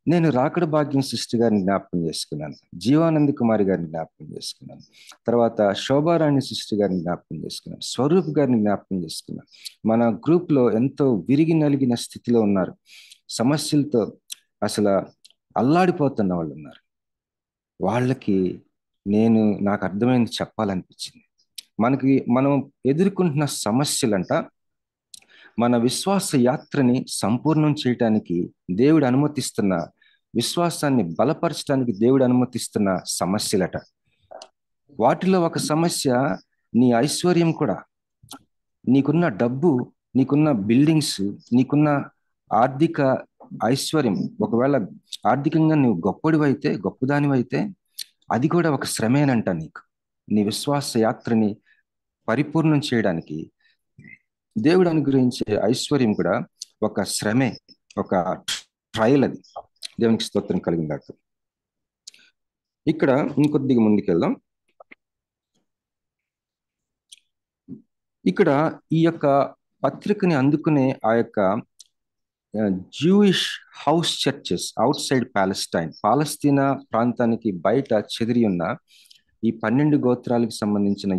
Speaker 3: నేను రాకడ భాగ్యం సిస్టి గారిని జ్ఞాపకం చేసుకున్నాను, జీవానంద కుమారి గారిని జ్ఞాపకం చేసుకున్నాను, తర్వాత శోభారాణి సిస్టి గారిని జ్ఞాపకం చేసుకున్నాను, స్వరూప్ గారిని జ్ఞాపకం చేసుకున్నాను. మన గ్రూప్లో ఎంతో విరిగి నలిగిన స్థితిలో ఉన్నారు, సమస్యలతో అసలు అల్లాడిపోతున్న వాళ్ళు ఉన్నారు. వాళ్ళకి నాకు అర్థమైంది చెప్పాలనిపించింది. మనం ఎదుర్కొంటున్న సమస్యలంట మన విశ్వాస యాత్రని సంపూర్ణం చేయటానికి దేవుడు అనుమతిస్తున్న, విశ్వాసాన్ని బలపరచడానికి దేవుడు అనుమతిస్తున్న సమస్యలట. వాటిలో ఒక సమస్య నీ ఐశ్వర్యం కూడా. నీకున్న డబ్బు, నీకున్న బిల్డింగ్స్, నీకున్న ఆర్థిక ఐశ్వర్యం, ఒకవేళ ఆర్థికంగా నువ్వు గొప్పడివైతే, గొప్పదానివైతే అది కూడా ఒక శ్రమేనంట నీకు. నీ విశ్వాస యాత్రని పరిపూర్ణం చేయడానికి దేవుడు అనుగ్రహించే ఐశ్వర్యం కూడా ఒక శ్రమే, ఒక ట్రయల్. అది దేవునికి స్తోత్రం కలిగిందాక. ఇక్కడ ఇంకొద్దిగా ముందుకెళ్దాం. ఇక్కడ ఈ యొక్క పత్రికని అందుకునే ఆ యొక్క Jewish house churches outside Palestine, పాలస్తీనా ప్రాంతానికి బయట చెదిరి ఉన్న ఈ 12 గోత్రాలకు సంబంధించిన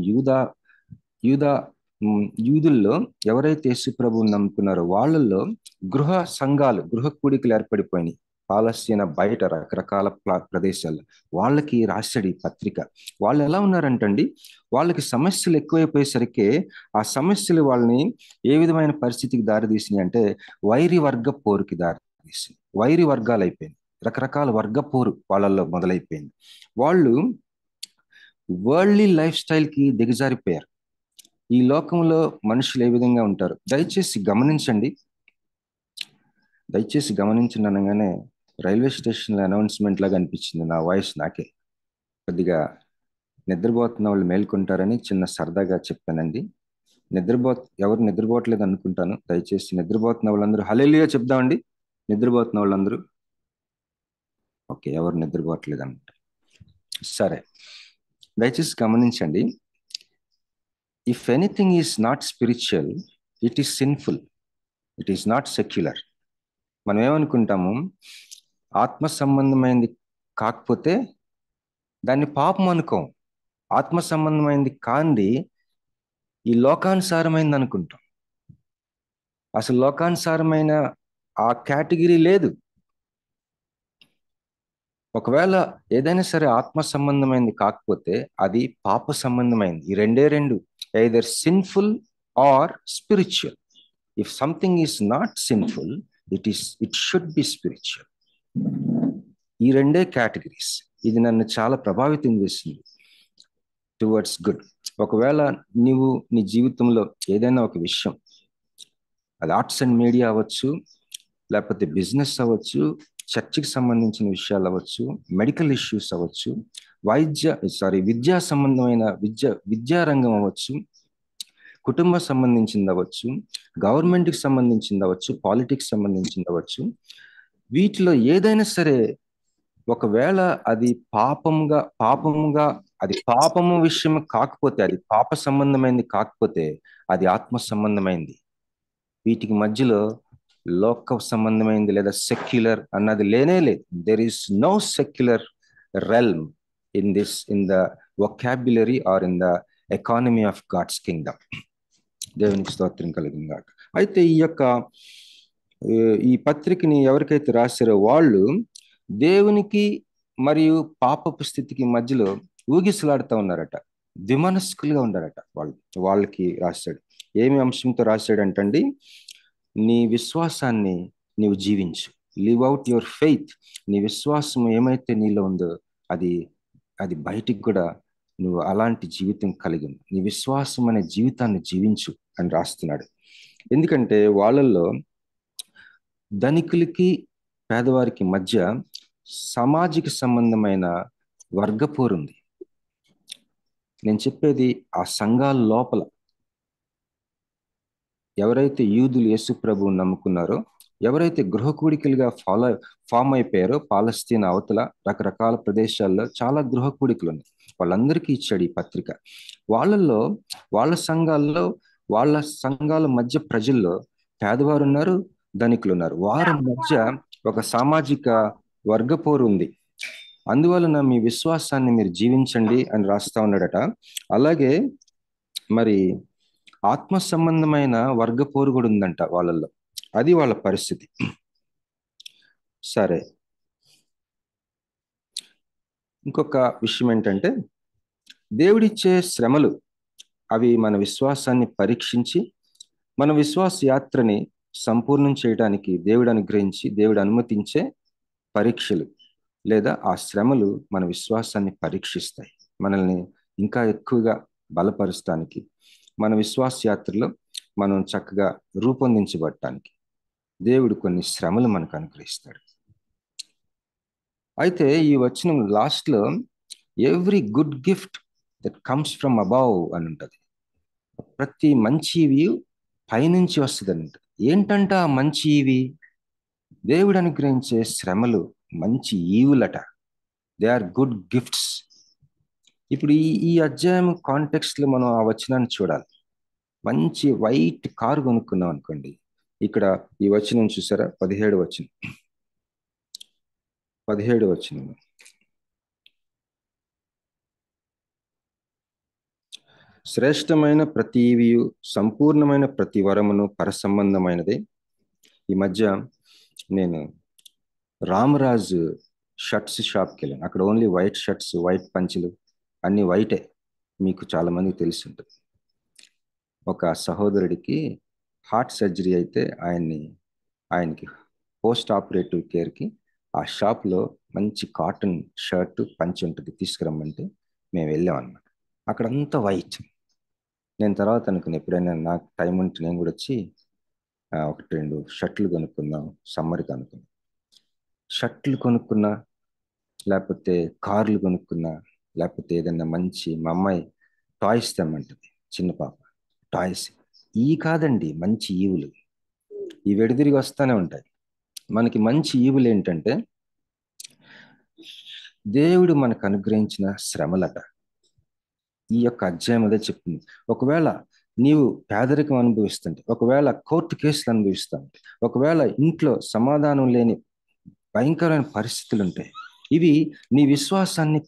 Speaker 3: యూదుల్లో ఎవరైతే యేసుప్రభువుని నమ్ముకున్నారో వాళ్ళల్లో గృహ సంఘాలు, గృహ కూడికలు ఏర్పడిపోయినాయి పాలస్తీనా బయట రకరకాల ప్రదేశాల్లో. వాళ్ళకి రాశాడు ఈ పత్రిక. వాళ్ళు ఎలా ఉన్నారంటండి, వాళ్ళకి సమస్యలు ఎక్కువైపోయేసరికి ఆ సమస్యలు వాళ్ళని ఏ విధమైన పరిస్థితికి దారితీసినాయి అంటే వైరి వర్గ పోరుకి దారితీసింది. వైరి వర్గాలు అయిపోయింది, రకరకాల వర్గ పోరు వాళ్ళల్లో మొదలైపోయింది. వాళ్ళు వరల్డ్లీ లైఫ్ స్టైల్కి దిగజారిపోయారు. ఈ లోకంలో మనుషులు ఏ విధంగా ఉంటారు దయచేసి గమనించండి. దయచేసి గమనించండి అనగానే రైల్వే స్టేషన్లో అనౌన్స్మెంట్ లాగా అనిపించింది నా వాయిస్ నాకే. కొద్దిగా నిద్రపోతున్న వాళ్ళు మేల్కొంటారని చిన్న సరదాగా చెప్పానండి. ఎవరు నిద్రపోవట్లేదు అనుకుంటాను. దయచేసి నిద్రపోతున్న వాళ్ళందరూ హల్లెలూయా చెప్దామండి. నిద్రపోతున్న వాళ్ళందరూ ఓకే, ఎవరు నిద్రపోవట్లేదు అనమాట. సరే, దయచేసి గమనించండి. If anything is not spiritual, it is sinful. It is not secular. మనం ఏమనుకుంటాము, ఆత్మ సంబంధమైనది కాకపోతే దాన్ని పాపం అనుకోం. ఆత్మ సంబంధమైనది కాంది ఈ లోకానుసారమైనది అనుకుంటాం. అసలు లోకానుసారమైన ఆ కేటగిరీ లేదు. ఒకవేళ ఏదైనా సరే ఆత్మ సంబంధమైనది కాకపోతే అది పాప సంబంధమైనది. ఈ రెండే రెండు, either sinful or spiritual. If something is not sinful, it should be spiritual. ఈ రెండే కేటగిరీస్. ఇది నన్ను చాలా ప్రభావితం చేసింది టువర్డ్స్ గుడ్. ఒకవేళ నీవు నీ జీవితంలో ఏదైనా ఒక విషయం, అది ఆర్ట్స్ అండ్ మీడియా అవ్వచ్చు, లేకపోతే బిజినెస్ అవ్వచ్చు, చర్చికి సంబంధించిన విషయాలు అవ్వచ్చు, మెడికల్ ఇష్యూస్ అవ్వచ్చు, విద్యా సంబంధమైన విద్యారంగం అవ్వచ్చు, కుటుంబ సంబంధించింది అవ్వచ్చు, గవర్నమెంట్కి సంబంధించింది అవ్వచ్చు, పాలిటిక్స్ సంబంధించింది అవ్వచ్చు, వీటిలో ఏదైనా సరే ఒకవేళ అది పాపముగా అది పాపము విషయం కాకపోతే, అది పాప సంబంధమైనది కాకపోతే అది ఆత్మ సంబంధమైంది. వీటికి మధ్యలో లోక సంబంధమైంది లేదా సెక్యులర్ అన్నది లేనే లేదు. There is no secular realm in the vocabulary or in the economy of God's kingdom. దేవునికి స్తోత్రం కలిగిందాక. అయితే ఈ పత్రికని ఎవరికైతే రాశారో వాళ్ళు దేవునికి మరియు పాపపు స్థితికి మధ్యలో ఊగిసలాడుతూ ఉన్నారట, ద్విమనస్కులుగా ఉన్నారట. వాళ్ళకి రాశాడు. ఏమి అంశంతో రాశాడంటండి, నీ విశ్వాసాన్ని నీవు జీవించు, లివ్ అవుట్ యువర్ ఫెయిత్. నీ విశ్వాసం ఏమైతే నీలో ఉందో అది బయటికి కూడా నువ్వు అలాంటి జీవితం కలిగి, నీ విశ్వాసం అనే జీవితాన్ని జీవించు అని రాస్తున్నాడు. ఎందుకంటే వాళ్ళల్లో ధనికులకి పేదవారికి మధ్య సామాజిక సంబంధమైన వర్గపోరు ఉంది. నేను చెప్పేది ఆ సంఘాల లోపల ఎవరైతే యూదులు యేసు ప్రభువుని నమ్ముకున్నారో, ఎవరైతే గృహ కూడికలుగా ఫామ్ అయిపోయారో, పాలస్తీనా అవతల రకరకాల ప్రదేశాల్లో చాలా గృహ కూడికలు ఉన్నాయి. వాళ్ళందరికీ ఇచ్చాడు ఈ పత్రిక. వాళ్ళల్లో వాళ్ళ సంఘాల మధ్య ప్రజల్లో పేదవారు ఉన్నారు, ధనికులు ఉన్నారు. వారి మధ్య ఒక సామాజిక వర్గపోరు ఉంది. అందువలన మీ విశ్వాసాన్ని మీరు జీవించండి అని రాస్తా ఉన్నాడట. అలాగే మరి ఆత్మ సంబంధమైన వర్గపోరు కూడా ఉందంట వాళ్ళల్లో. అది వాళ్ళ పరిస్థితి. సరే, ఇంకొక విషయం ఏంటంటే, దేవుడిచ్చే శ్రమలు అవి మన విశ్వాసాన్ని పరీక్షించి మన విశ్వాస యాత్రని సంపూర్ణం చేయడానికి దేవుడు అనుమతించే పరీక్షలు లేదా ఆ శ్రమలు మన విశ్వాసాన్ని పరీక్షిస్తాయి. మనల్ని ఇంకా ఎక్కువగా బలపరుస్తానికి, మన విశ్వాస యాత్రలో మనం చక్కగా రూపొందించబడటానికి. దేవుడు కొన్ని శ్రమలు మనకు అనుగ్రహిస్తాడు. అయితే ఈ వచనం లాస్ట్లో every good gift that comes from above అని ఉంటుంది. ప్రతి మంచి ఇవి పైనుంచి వస్తుంది అని ఉంటుంది. ఏంటంట ఆ మంచి ఇవి? దేవుడు అనుగ్రహించే శ్రమలు మంచి ఈవులట. They are good gifts. ఇప్పుడు ఈ అధ్యాయం కాంటెక్స్ట్లో మనం ఆ వచనాన్ని చూడాలి. మంచి వైట్ కారు కొనుక్కున్నాం అనుకోండి, ఇక్కడ ఈ వచనం చూసారా, 17 వచనం. శ్రేష్టమైన ప్రతి ఈవియు సంపూర్ణమైన ప్రతి వరమును పరసంబంధమైనదే. ఈ మధ్య నేను రామరాజ్ షర్ట్స్ షాప్కి వెళ్ళాను. అక్కడ ఓన్లీ వైట్ షర్ట్స్, వైట్ పంచులు, అన్ని వైటే. మీకు చాలా మందికి తెలిసి ఉంటుంది. ఒక సహోదరుడికి హార్ట్ సర్జరీ అయితే ఆయనకి పోస్ట్ ఆపరేటివ్ కేర్కి ఆ షాప్లో మంచి కాటన్ షర్ట్ పంచి ఉంటుంది, తీసుకురమ్మంటే మేము వెళ్ళాం అన్నమాట. అక్కడంతా వైట్. నేను తర్వాత అనుకుని ఎప్పుడైనా నాకు టైం ఉంటే నేను కూడా వచ్చి 1-2 షర్ట్లు కొనుక్కుందాం సమ్మర్కి అనుకున్నా. షర్ట్లు కొనుక్కున్నా, లేకపోతే కార్లు కొనుక్కున్నా, లేకపోతే ఏదైనా మంచి, మా అమ్మాయి టాయ్స్ తెమ్మంటుంది, చిన్న పాప టాయ్స్. ఈ కాదండి మంచి ఈవులు, ఈ వెడిదిరిగి వస్తూనే ఉంటాయి. మనకి మంచి ఈవులు ఏంటంటే దేవుడు మనకు అనుగ్రహించిన శ్రమలట. ఈ యొక్క అధ్యాయం అదే చెప్తుంది. ఒకవేళ నీవు పేదరికం అనుభవిస్తుంటే, ఒకవేళ కోర్టు కేసులు అనుభవిస్తుంటే, ఒకవేళ ఇంట్లో సమాధానం లేని భయంకరమైన పరిస్థితులు ఉంటాయి, ఇవి నీ విశ్వాసాన్ని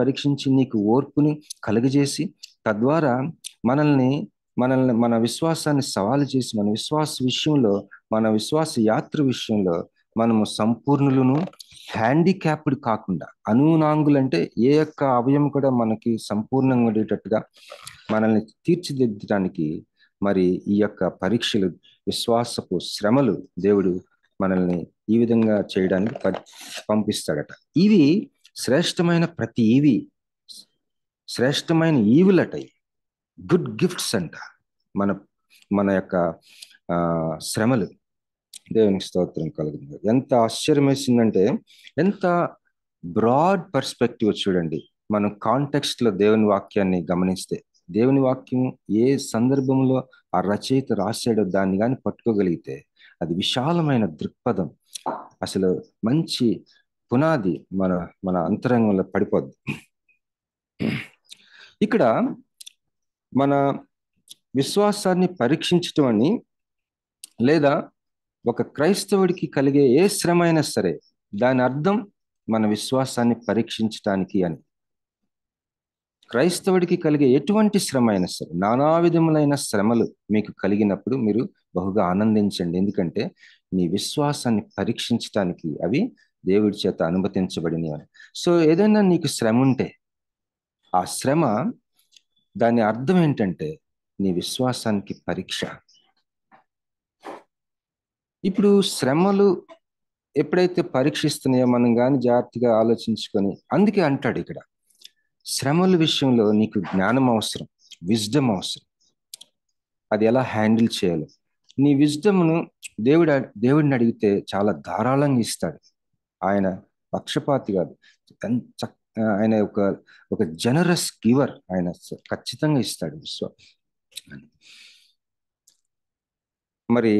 Speaker 3: పరీక్షించి నీకు ఓర్పుని కలుగజేసి, తద్వారా మన విశ్వాసాన్ని సవాలు చేసి, మన విశ్వాస యాత్ర విషయంలో మనము సంపూర్ణులను, హ్యాండిక్యాప్డ్ కాకుండా, అనూనాంగులంటే ఏ యొక్క అవయవం కూడా మనకి సంపూర్ణంగా ఉండేటట్టుగా మనల్ని తీర్చిదిద్దడానికి మరి ఈ యొక్క పరీక్షలు, విశ్వాసపు శ్రమలు దేవుడు మనల్ని ఈ విధంగా చేయడానికి పంపిస్తాడట. ఇవి శ్రేష్టమైన శ్రేష్టమైన ఈవులట, గుడ్ గిఫ్ట్స్ అంట. మన యొక్క శ్రమలు. దేవునికి స్తోత్రం కలుగుతుంది. ఎంత ఆశ్చర్యం వేసిందంటే, ఎంత బ్రాడ్ పర్స్పెక్టివ్ చూడండి. మనం కాంటెక్స్ట్లో దేవుని వాక్యాన్ని గమనిస్తే, దేవుని వాక్యం ఏ సందర్భంలో ఆ రచయిత రాశాడో దాన్ని కానీ పట్టుకోగలిగితే అది విశాలమైన దృక్పథం, అసలు మంచి పునాది మన అంతరంగంలో పడిపోద్ది. ఇక్కడ మన విశ్వాసాన్ని పరీక్షించటం అని, లేదా ఒక క్రైస్తవుడికి కలిగే ఏ శ్రమ అయినా సరే దాని అర్థం మన విశ్వాసాన్ని పరీక్షించటానికి అని. క్రైస్తవుడికి కలిగే ఎటువంటి శ్రమ అయినా సరే, నానా విధములైన శ్రమలు మీకు కలిగినప్పుడు మీరు బహుగా ఆనందించండి. ఎందుకంటే మీ విశ్వాసాన్ని పరీక్షించటానికి అవి దేవుడి చేత అనుమతించబడినవి. సో ఏదైనా నీకు శ్రమ ఉంటే ఆ శ్రమ, దాని అర్థం ఏంటంటే నీ విశ్వాసానికి పరీక్ష. ఇప్పుడు శ్రమలు ఎప్పుడైతే పరీక్షిస్తున్నాయో మనం కానీ జాగ్రత్తగా ఆలోచించుకొని, అందుకే అంటాడు ఇక్కడ, శ్రమల విషయంలో నీకు జ్ఞానం అవసరం, విజ్డమ్ అవసరం. అది ఎలా హ్యాండిల్ చేయాలో నీ విజ్డమ్ను దేవుడిని అడిగితే చాలా ధారాళంగా ఇస్తాడు. ఆయన పక్షపాతి కాదు, ఆయన ఒక జనరస్ గివర్. ఆయన ఖచ్చితంగా ఇస్తాడు మరి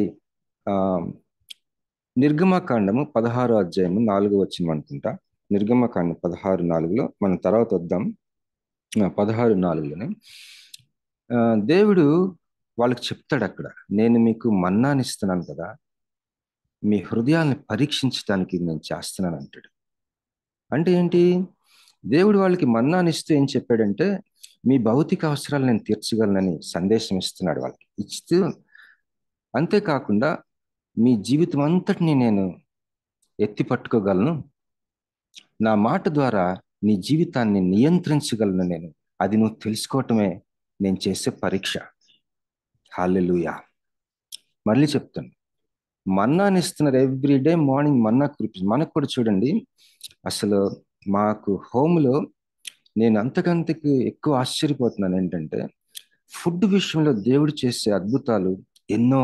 Speaker 3: నిర్గమకాండము 16వ అధ్యాయము 4వ వచనం అనుకుంటా. నిర్గమకాండం 16:4లో మనం తర్వాత వద్దాం. 16:4లోనే దేవుడు వాళ్ళకి చెప్తాడు అక్కడ, నేను మీకు మన్నాని ఇస్తున్నాను కదా, మీ హృదయాల్ని పరీక్షించడానికి నేను చేస్తున్నాను అంటాడు. అంటే ఏంటి? దేవుడు వాళ్ళకి మన్నాని ఇస్తూ ఏం చెప్పాడంటే, మీ భౌతిక అవసరాలు నేను తీర్చగలనని సందేశం ఇస్తున్నాడు వాళ్ళకి. ఇస్తూ అంతేకాకుండా మీ జీవితం అంతటిని నేను ఎత్తి పట్టుకోగలను, నా మాట ద్వారా నీ జీవితాన్ని నియంత్రించగలను నేను, అది నువ్వు తెలుసుకోవటమే నేను చేసే పరీక్ష. హల్లెలూయా. మళ్ళీ చెప్తాను, మన్నాని ఇస్తున్నారు. ఎవ్రీడే మార్నింగ్ మన్నా కురిపి. మనకు కూడా చూడండి, అసలు మాకు హోమ్లో నేను అంతకంతకు ఎక్కువ ఆశ్చర్యపోతున్నాను ఏంటంటే, ఫుడ్ విషయంలో దేవుడు చేసే అద్భుతాలు ఎన్నో.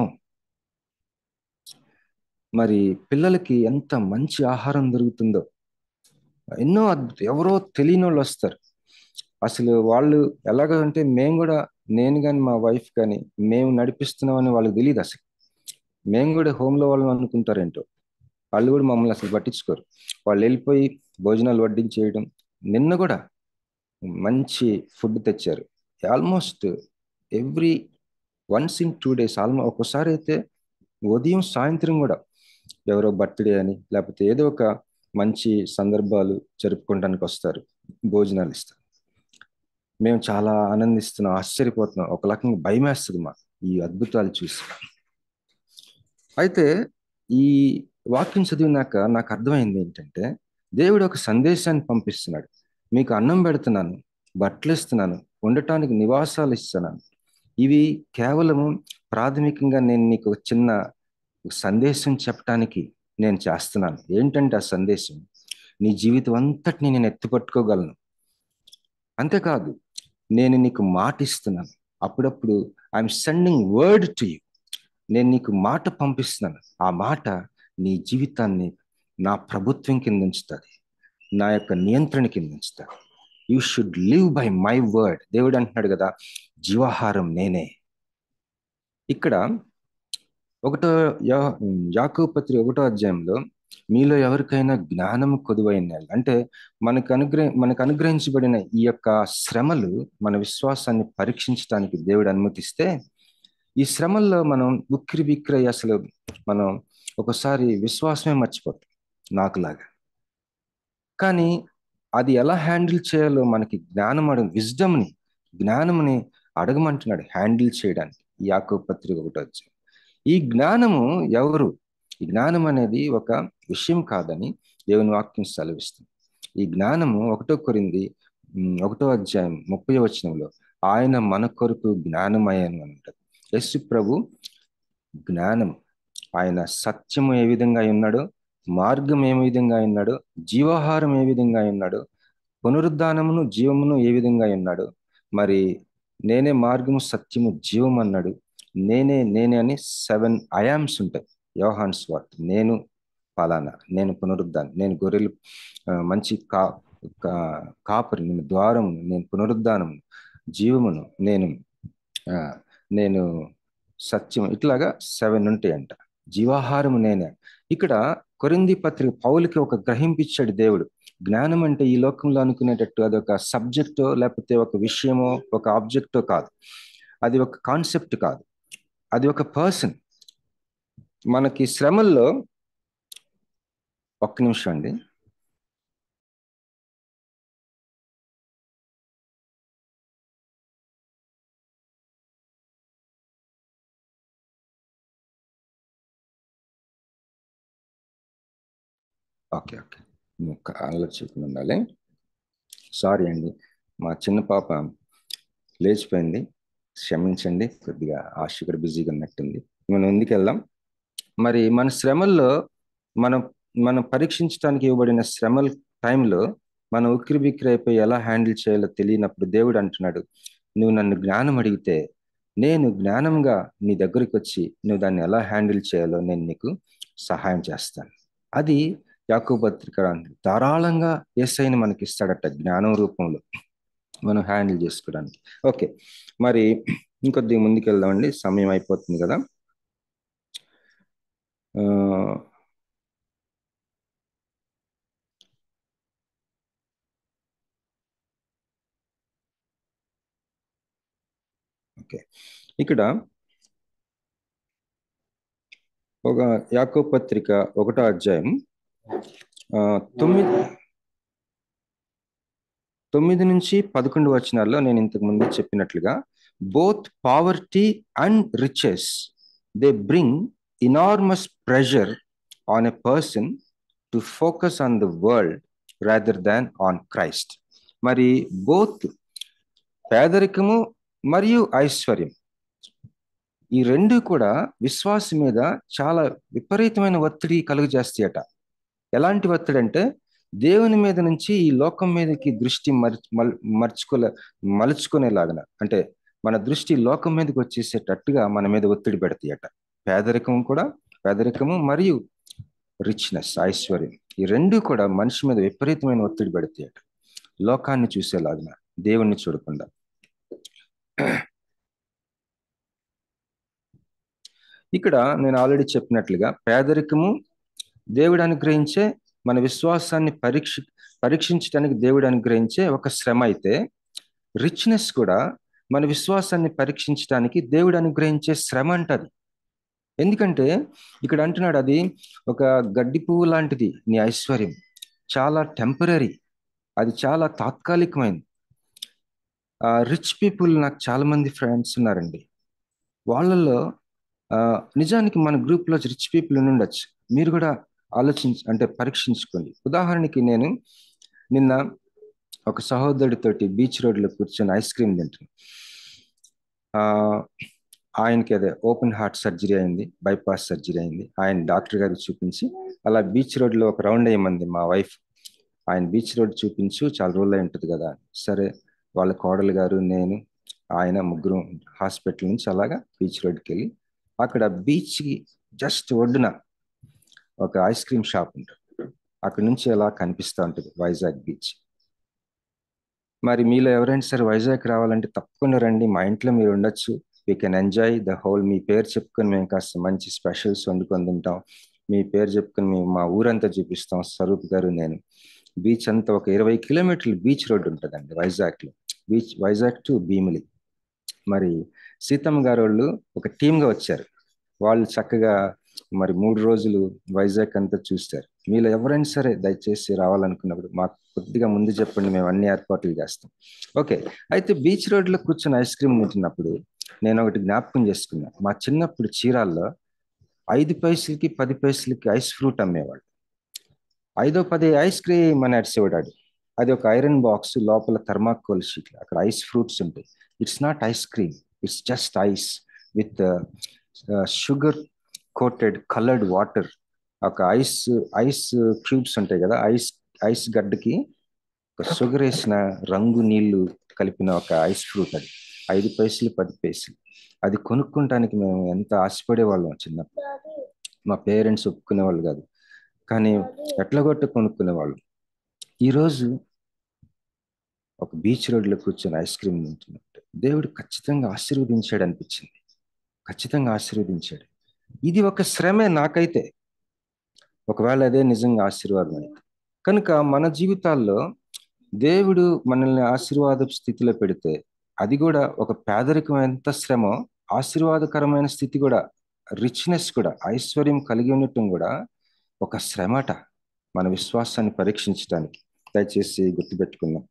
Speaker 3: మరి పిల్లలకి ఎంత మంచి ఆహారం దొరుకుతుందో, ఎన్నో ఎవరో తెలియని వాళ్ళు వస్తారు. అసలు వాళ్ళు ఎలాగంటే మేము కూడా, నేను కానీ మా వైఫ్ కానీ మేము నడిపిస్తున్నామని వాళ్ళకి తెలియదు. అసలు మేము కూడా హోమ్లో వాళ్ళని అనుకుంటారేంటో. వాళ్ళు కూడా మమ్మల్ని అసలు పట్టించుకోరు. వాళ్ళు వెళ్ళిపోయి భోజనాలు వడ్డించేయడం. నిన్న కూడా మంచి ఫుడ్ తెచ్చారు. Almost every once in 2 days, almost ఒక్కోసారి అయితే ఉదయం సాయంత్రం కూడా ఎవరో బర్త్డే అని లేకపోతే ఏదో ఒక మంచి సందర్భాలు జరుపుకోవడానికి వస్తారు, భోజనాలు ఇస్తారు. మేము చాలా ఆనందిస్తున్నాం, ఆశ్చర్యపోతున్నాం. ఒక రకంగా భయం వేస్తుంది మా ఈ అద్భుతాలు చూసి. అయితే ఈ వాక్యం చదివినాక నాకు అర్థమైంది ఏంటంటే, దేవుడు ఒక సందేశాన్ని పంపిస్తున్నాడు. మీకు అన్నం పెడుతున్నాను, బట్టలు ఇస్తున్నాను, ఉండటానికి నివాసాలు ఇస్తున్నాను. ఇవి కేవలము ప్రాథమికంగా నేను నీకు ఒక చిన్న సందేశం చెప్పడానికి నేను చేస్తున్నాను. ఏంటంటే ఆ సందేశం, నీ జీవితం అంతటిని నేను ఎత్తుపట్టుకోగలను. అంతేకాదు, నేను నీకు మాట ఇస్తున్నాను. అప్పుడప్పుడు I'm sending word to you. నేను నీకు మాట పంపిస్తున్నాను. ఆ మాట నీ జీవితాన్ని నా ప్రభుత్వం కింద ఉంచుతుంది, నా యొక్క నియంత్రణ కింద ఉంచుతుంది. You should live by my word. దేవుడు అంటున్నాడు కదా, జీవాహారం నేనే. ఇక్కడ యాకోబు పత్రిక 1వ అధ్యాయంలో, మీలో ఎవరికైనా జ్ఞానం కొదువైన, అంటే మనకు అనుగ్రహించబడిన ఈ యొక్క శ్రమలు మన విశ్వాసాన్ని పరీక్షించడానికి దేవుడు అనుమతిస్తే, ఈ శ్రమల్లో మనం ఉక్కిరి బిక్కిరి అసలు మనం ఒకసారి విశ్వాసమే మర్చిపోతాం నాకులాగా. కానీ అది ఎలా హ్యాండిల్ చేయాలో మనకి జ్ఞానముని అడగమంటున్నాడు హ్యాండిల్ చేయడానికి. యాకోబు పత్రిక 1వ అధ్యాయం. ఈ జ్ఞానము ఎవరు? ఈ జ్ఞానం అనేది ఒక విషయం కాదని దేవుని వాక్యం సెలవిస్తుంది. ఈ జ్ఞానము 1 కొరింథీ 1వ అధ్యాయం 30వ వచనంలో, ఆయన మన కొరకు జ్ఞానమయ్యాను అని ఉంటుంది. యేసు ప్రభు జ్ఞానం. ఆయన సత్యము ఏ విధంగా ఉన్నాడో, మార్గం ఏ విధంగా ఉన్నాడో, జీవాహారం ఏ విధంగా ఉన్నాడో, పునరుద్ధానమును జీవమును ఏ విధంగా ఉన్నాడో, మరి నేనే మార్గము సత్యము జీవం అన్నాడు. నేనే అని 7 ఐయామ్స్ ఉంటాయి యోహాను సువార్త. నేను ఫలానా, నేను పునరుద్ధానం, నేను గొర్రెలు మంచి కాపరి, నేను ద్వారమును, నేను పునరుద్ధానము, జీవమును, నేను సత్యం, ఇట్లాగా 7 ఉంటాయంట. జీవాహారము నేనే. ఇక్కడ కొరింథీ పత్రిక పౌలుకి ఒక గ్రహింపిచ్చాడు దేవుడు. జ్ఞానం అంటే ఈ లోకంలో అనుకునేటట్టు అదొక సబ్జెక్టో లేకపోతే ఒక విషయమో ఒక ఆబ్జెక్టో కాదు. అది ఒక కాన్సెప్ట్ కాదు, అది ఒక పర్సన్. మనకి శ్రమల్లో, ఒక్క నిమిషం అండి, ఓకే ఆలోచించుకుని ఉండాలి. సారీ అండి, మా చిన్న పాప లేచిపోయింది, క్షమించండి. కొద్దిగా ఆశ బిజీగా ఉన్నట్టుంది. మనం ఎందుకు వెళ్దాం. మరి మన శ్రమల్లో మనం పరీక్షించడానికి ఇవ్వబడిన శ్రమల టైంలో మనం ఉక్కిరి బిక్కిరి అయిపోయి ఎలా హ్యాండిల్ చేయాలో తెలియనప్పుడు దేవుడు అంటున్నాడు, నువ్వు నన్ను జ్ఞానం అడిగితే నేను జ్ఞానంగా నీ దగ్గరికి వచ్చి నువ్వు దాన్ని ఎలా హ్యాండిల్ చేయాలో నేను నీకు సహాయం చేస్తాను. అది యాకోబు పత్రిక ధారాళంగా యేసయ్యని మనకి ఇస్తాడట, జ్ఞానం రూపంలో మనం హ్యాండిల్ చేసుకోవడానికి. ఓకే, మరి ఇంకొద్దిగా ముందుకు వెళ్దామండి, సమయం అయిపోతుంది కదా. ఓకే, ఇక్కడ ఒక యాకోబు పత్రిక 1వ అధ్యాయం 9 నుంచి 11 వచనాల్లో నేను ఇంతకు ముందు చెప్పినట్లుగా, both poverty and riches they bring enormous pressure on a person to focus on the world rather than on Christ. మరి బోత్ పేదరికము మరియు ఐశ్వర్యం, ఈ రెండు కూడా విశ్వాసం మీద చాలా విపరీతమైన ఒత్తిడి కలుగజేస్తాయట. ఎలాంటి ఒత్తిడి అంటే, దేవుని మీద నుంచి ఈ లోకం మీదకి దృష్టి మలుచుకునేలాగన, అంటే మన దృష్టి లోకం మీదకి వచ్చేసేటట్టుగా మన మీద ఒత్తిడి పెడతాయట. పేదరికము మరియు రిచ్నెస్, ఐశ్వర్యం, ఈ రెండు కూడా మనిషి మీద విపరీతమైన ఒత్తిడి పెడతాయట, లోకాన్ని చూసేలాగా, దేవుణ్ణి చూడకుండా. ఇక్కడ నేను ఆల్రెడీ చెప్పినట్లుగా పేదరికము దేవుడు అనుగ్రహించే, మన విశ్వాసాన్ని పరీక్షించడానికి దేవుడు అనుగ్రహించే ఒక శ్రమ అయితే, రిచ్నెస్ కూడా మన విశ్వాసాన్ని పరీక్షించడానికి దేవుడు అనుగ్రహించే శ్రమ అంటది. ఎందుకంటే ఇక్కడ అంటున్నాడు, అది ఒక గడ్డి పువ్వు లాంటిది నీ ఐశ్వర్యం, చాలా టెంపరీ, అది చాలా తాత్కాలికమైనది. రిచ్ పీపుల్, నాకు చాలా మంది ఫ్రెండ్స్ ఉన్నారండి, వాళ్ళల్లో నిజానికి మన గ్రూప్లో రిచ్ పీపుల్ ఉండొచ్చు. మీరు కూడా పరీక్షించుకోండి. ఉదాహరణకి నేను నిన్న ఒక సహోదరుడితోటి బీచ్ రోడ్లో కూర్చొని ఐస్ క్రీమ్ తింటాను. ఆయనకి అదే ఓపెన్ హార్ట్ సర్జరీ అయింది, బైపాస్ సర్జరీ అయింది. ఆయన డాక్టర్ గారికి చూపించి అలా బీచ్ రోడ్లో ఒక రౌండ్ వేయమంది మా వైఫ్. ఆయన బీచ్ రోడ్ చూపించు, చాలా రోజులు అయి ఉంటుంది కదా. సరే, వాళ్ళ కోడలు గారు, నేను, ఆయన ముగ్గురు హాస్పిటల్ నుంచి అలాగా బీచ్ రోడ్కి వెళ్ళి, అక్కడ బీచ్కి జస్ట్ ఒడ్డున ఒక ఐస్ క్రీమ్ షాప్ ఉంటుంది. అక్కడ నుంచి అలా కనిపిస్తూ ఉంటుంది వైజాగ్ బీచ్. మరి మీలో ఎవరైనా సరే వైజాగ్ రావాలంటే తప్పకుండా రండి, మా ఇంట్లో మీరు ఉండొచ్చు. We can enjoy the whole. మీ పేరు చెప్పుకొని మేము కాస్త మంచి స్పెషల్స్ వండుకొని తింటాం. మీ పేరు చెప్పుకొని మేము మా ఊరంతా చూపిస్తాం. స్వరూప్ గారు, నేను. బీచ్ అంతా ఒక 20 కిలోమీటర్లు బీచ్ రోడ్ ఉంటుందండి వైజాగ్లో. వైజాగ్ టు భీమిలి. మరి సీతమ్మ గారు వాళ్ళు ఒక టీమ్గా వచ్చారు. వాళ్ళు చక్కగా మరి 3 రోజులు వైజాగ్ అంతా చూస్తారు. మీలో ఎవరైనా సరే దయచేసి రావాలనుకున్నప్పుడు మాకు కొద్దిగా ముందు చెప్పండి, మేము అన్ని ఏర్పాట్లు చేస్తాం. ఓకే, అయితే బీచ్ రోడ్లో కూర్చొని ఐస్ క్రీమ్ తింటున్నప్పుడు నేను ఒకటి జ్ఞాపకం చేసుకున్నాను. మా చిన్నప్పుడు చీరాల్లో 5 పైసలకి 10 పైసలకి ఐస్ ఫ్రూట్ అమ్మేవాడు. 5-10 ఐస్ క్రీమ్ అని అడిసేవాడు. అది ఒక ఐరన్ బాక్స్, లోపల థర్మాకోల్ షీట్లు, అక్కడ ఐస్ ఫ్రూట్స్ ఉంటాయి. It's not ice cream, it's just ice with sugar coated coloured water. ఒక ఐస్ క్యూబ్స్ ఉంటాయి కదా, ఐస్ గడ్డకి షుగర్ వేసిన రంగు నీళ్లు కలిపిన ఒక ఐస్ ఫ్రూట్. అది 5 పైసలు 10 పైసలు. అది కొనుక్కుంటానికి మేము ఎంత ఆశపడేవాళ్ళం చిన్నప్పుడు. మా పేరెంట్స్ ఒప్పుకునేవాళ్ళు కాదు, కానీ ఎట్లగొట్ట కొనుక్కునేవాళ్ళు. ఈరోజు ఒక బీచ్ రోడ్లో కూర్చొని ఐస్ క్రీమ్ తింటున్నట్టు దేవుడు ఖచ్చితంగా ఆశీర్వదించాడు అనిపించింది. ఖచ్చితంగా ఆశీర్వదించాడు. ఇది ఒక శ్రమే నాకైతే, ఒకవేళ అదే నిజంగా ఆశీర్వాదం అయితే. కనుక మన జీవితాల్లో దేవుడు మనల్ని ఆశీర్వాద స్థితిలో పెడితే, అది కూడా ఒక పేదరికం ఎంత శ్రమో, ఆశీర్వాదకరమైన స్థితి కూడా, రిచ్నెస్ కూడా, ఐశ్వర్యం కలిగి ఉండటం కూడా ఒక శ్రమట, మన విశ్వాసాన్ని పరీక్షించడానికి. దయచేసి గుర్తుపెట్టుకుందాం.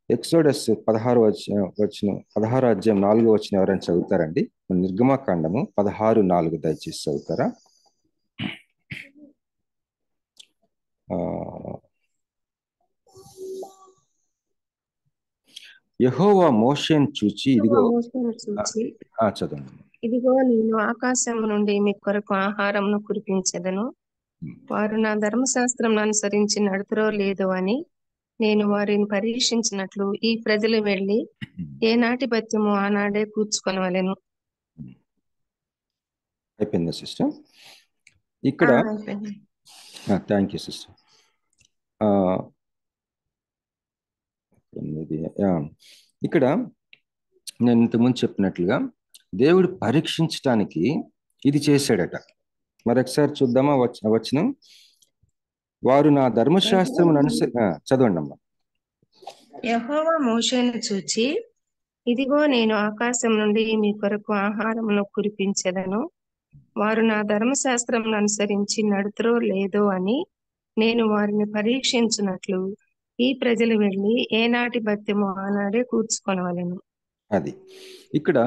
Speaker 3: ఎక్సోడస్ 16 అధ్యాయం 4వ వచనం ఎవరైనా చదువుతారండి? నిర్గమకాండము 16:4 దయచేసి చదువుతారా? యెహోవా మోషేను చూచి, ఇదిగో చదవండి.
Speaker 5: ఇదిగో నేను ఆకాశం నుండి మీ కొరకు ఆహారంను కురిపించెదను. వారు నా ధర్మశాస్త్రం అనుసరించి నడుతురో లేదో అని నేను వారిని పరీక్షించినట్లు ఈ ప్రజలు వెళ్ళి ఏనాటి భత్యము ఆనాడే కూర్చుకొనవలెను.
Speaker 3: అయిపోయిందా సిస్టర్? ఇక్కడ థ్యాంక్ యూ సిస్టర్. ఇక్కడ నేను ఇంతకుముందు చెప్పినట్లుగా దేవుడు పరీక్షించటానికి ఇది చేశాడట. మరొకసారి చూద్దామా వచనం? వారు నా ధర్మశాస్త్రం చదవండి అమ్మా.
Speaker 5: యెహోవా మోషేను చూచి, ఇదిగో నేను ఆకాశం నుండి మీ కొరకు ఆహారమును కురిపించెదను. వారు నా ధర్మశాస్త్రం అనుసరించి నడుతురో లేదో అని నేను వారిని పరీక్షించినట్లు ఈ ప్రజలు వెళ్ళి ఏనాటి భత్యము ఆనాడే కూర్చుకొనవలెను.
Speaker 3: అది ఇక్కడ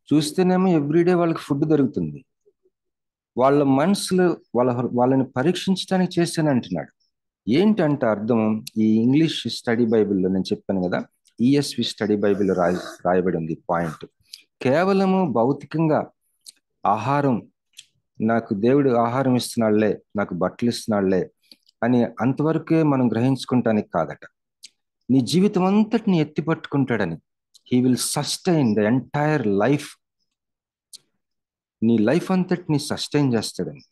Speaker 3: చూస్తేనేమో ఎవ్రీడే వాళ్ళకి ఫుడ్ దొరుకుతుంది. వాళ్ళ మనసులు వాళ్ళని పరీక్షించడానికి చేశాను అంటున్నాడు. ఏంటంటే అర్థం, ఈ ఇంగ్లీష్ స్టడీ బైబిల్లో నేను చెప్పాను కదా, ESV స్టడీ బైబిల్లో రాయబడి ఉంది పాయింట్. కేవలము భౌతికంగా ఆహారం, నాకు దేవుడు ఆహారం ఇస్తున్నాడులే, నాకు బట్టలు ఇస్తున్నాడులే అని అంతవరకే మనం గ్రహించుకుంటానికి కాదట. నీ జీవితం అంతటిని ఎత్తి పట్టుకుంటాడని. He will sustain the entire life. నీ లైఫ్ అంతటిని సస్టైన్ చేస్తాడని,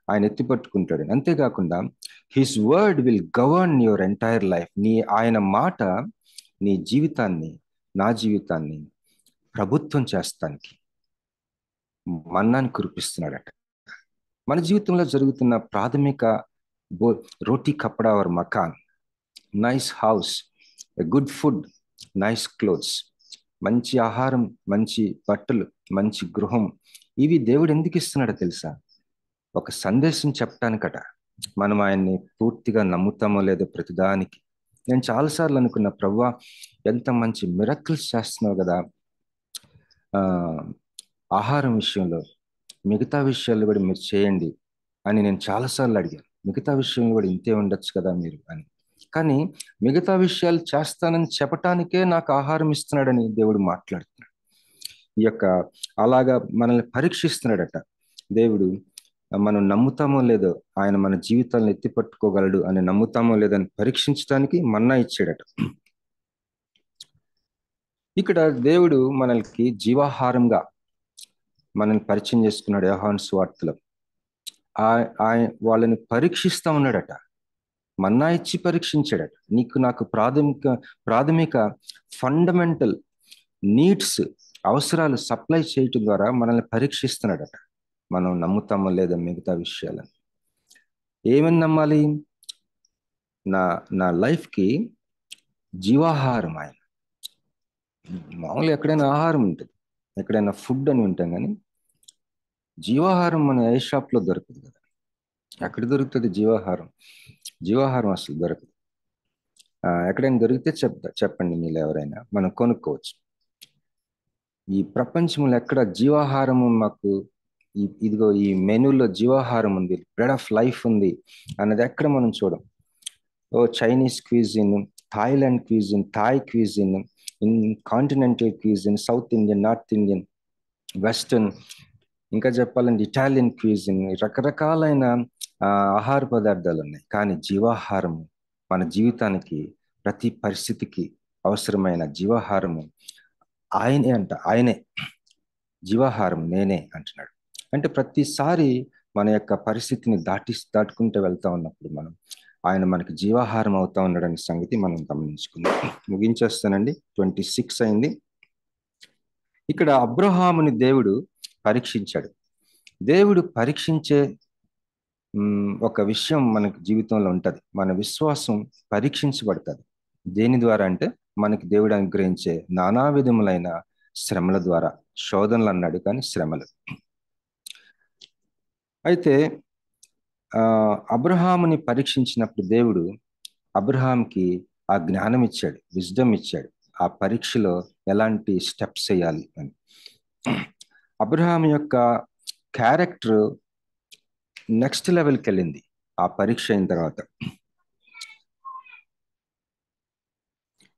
Speaker 3: ఆయన ఎత్తి పట్టుకుంటాడని. అంతేకాకుండా his word will govern your entire life. ఆయన మాట నీ జీవితాన్ని, నా జీవితాన్ని ప్రభుత్వం చేస్తానికి మన్నాన్ని కురిపిస్తున్నాడట. మన జీవితంలో జరుగుతున్న ప్రాథమిక రోటీ కపడా ఆర్ మకాన్, nice house, good food, nice clothes, మంచి ఆహారం, మంచి బట్టలు, మంచి గృహం, ఇవి దేవుడు ఎందుకు ఇస్తున్నాడో తెలుసా? ఒక సందేశం చెప్పడానికట. మనం ఆయన్ని పూర్తిగా నమ్ముతామో లేదో ప్రతిదానికి. నేను చాలాసార్లు అనుకున్నా, ప్రభువా ఎంత మంచి మిరకిల్స్ చేస్తున్నావు కదా ఆహారం విషయంలో, మిగతా విషయాలు కూడా మీరు చేయండి అని నేను చాలాసార్లు అడిగాను. మిగతా విషయంలో కూడా ఇంతే ఉండొచ్చు కదా మీరు అని. కానీ మిగతా విషయాలు చేస్తానని చెప్పటానికే నాకు ఆహారం ఇస్తున్నాడని దేవుడు మాట్లాడుతున్నాడు. ఈ యొక్క అలాగా మనల్ని పరీక్షిస్తున్నాడట దేవుడు. మనం నమ్ముతామో లేదో, ఆయన మన జీవితాలను ఎత్తి పట్టుకోగలడు అని నమ్ముతామో లేదని పరీక్షించడానికి మన్నా ఇచ్చాడట. ఇక్కడ దేవుడు మనకి జీవాహారంగా మనల్ని పరిచయం చేసుకున్నాడు. యోహాను సువార్తలో వాళ్ళని పరీక్షిస్తా ఉన్నాడట. మన్నా ఇచ్చి పరీక్షించాడట. నీకు నాకు ప్రాథమిక ఫండమెంటల్ నీడ్స్, అవసరాలు సప్లై చేయటం ద్వారా మనల్ని పరీక్షిస్తున్నాడట. మనం నమ్ముతామో లేదా మిగతా విషయాలని. ఏమని నమ్మాలి? నా లైఫ్కి జీవాహారం ఆయన. మామూలుగా ఎక్కడైనా ఆహారం ఉంటుంది, ఎక్కడైనా ఫుడ్ అని ఉంటాం, కానీ జీవాహారం మన ఏ షాప్లో దొరకదు కదా. ఎక్కడ దొరుకుతుంది జీవాహారం? జీవాహారం అసలు దొరకదు. ఎక్కడైనా దొరికితే చెప్పండి మీలో ఎవరైనా, మనం కొనుక్కోవచ్చు. ఈ ప్రపంచంలో ఎక్కడ జీవాహారము మాకు ఇదిగో ఈ మెనూలో జీవాహారం ఉంది, బ్రెడ్ ఆఫ్ లైఫ్ ఉంది అన్నది ఎక్కడ మనం చూడం. Chinese cuisine, Thailand cuisine, Thai cuisine, continental cuisine, South Indian, North Indian, western, ఇంకా చెప్పాలంటే ఇటాలియన్ క్విజిన్, రకరకాలైన ఆహార పదార్థాలు ఉన్నాయి. కానీ జీవాహారము, మన జీవితానికి ప్రతి పరిస్థితికి అవసరమైన జీవాహారము ఆయనే జీవాహారం నేనే అంటున్నాడు. అంటే ప్రతిసారి మన యొక్క పరిస్థితిని దాటుకుంటూ వెళ్తా ఉన్నప్పుడు ఆయన మనకి జీవాహారం అవుతా ఉన్నాడనే సంగతి మనం గమనించుకుందాం. ముగించేస్తానండి. 26 అయింది. ఇక్కడ అబ్రహాముని దేవుడు పరీక్షించాడు. దేవుడు పరీక్షించే ఒక విషయం మనకి జీవితంలో ఉంటుంది. మన విశ్వాసం పరీక్షించబడుతుంది. దేని ద్వారా అంటే మనకి దేవుడు అనుగ్రహించే నానా విధములైన శ్రమల ద్వారా. శోధనలు అన్నాడు కానీ శ్రమలు. అయితే అబ్రహాముని పరీక్షించినప్పుడు దేవుడు అబ్రహాంకి ఆ జ్ఞానం ఇచ్చాడు, విజ్డమ్ ఇచ్చాడు, ఆ పరీక్షలో ఎలాంటి స్టెప్స్ వేయాలి అని. అబ్రహాం యొక్క క్యారెక్టర్ నెక్స్ట్ లెవెల్కి వెళ్ళింది ఆ పరీక్ష అయిన తర్వాత.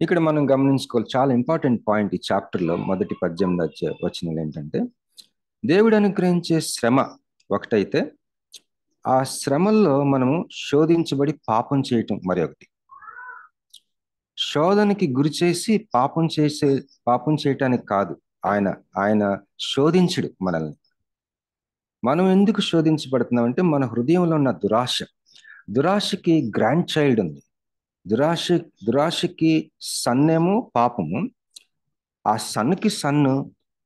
Speaker 3: ఇక్కడ మనం గమనించుకోవాలి, చాలా ఇంపార్టెంట్ పాయింట్ ఈ చాప్టర్లో. మొదటి 18 వచనాలు ఏంటంటే, దేవుడు అనుగ్రహించే శ్రమ ఒకటైతే, ఆ శ్రమల్లో మనము శోధించబడి పాపం చేయటం మరొకటి. శోధనకి గురి చేసి పాపం చేయటానికి కాదు, ఆయన శోధించడు మనల్ని. మనం ఎందుకు శోధించబడుతున్నామంటే మన హృదయంలో ఉన్న దురాశకి గ్రాండ్ చైల్డ్ ఉంది. దురాశకి సన్నేమో పాపము, ఆ సన్నుకి సన్ను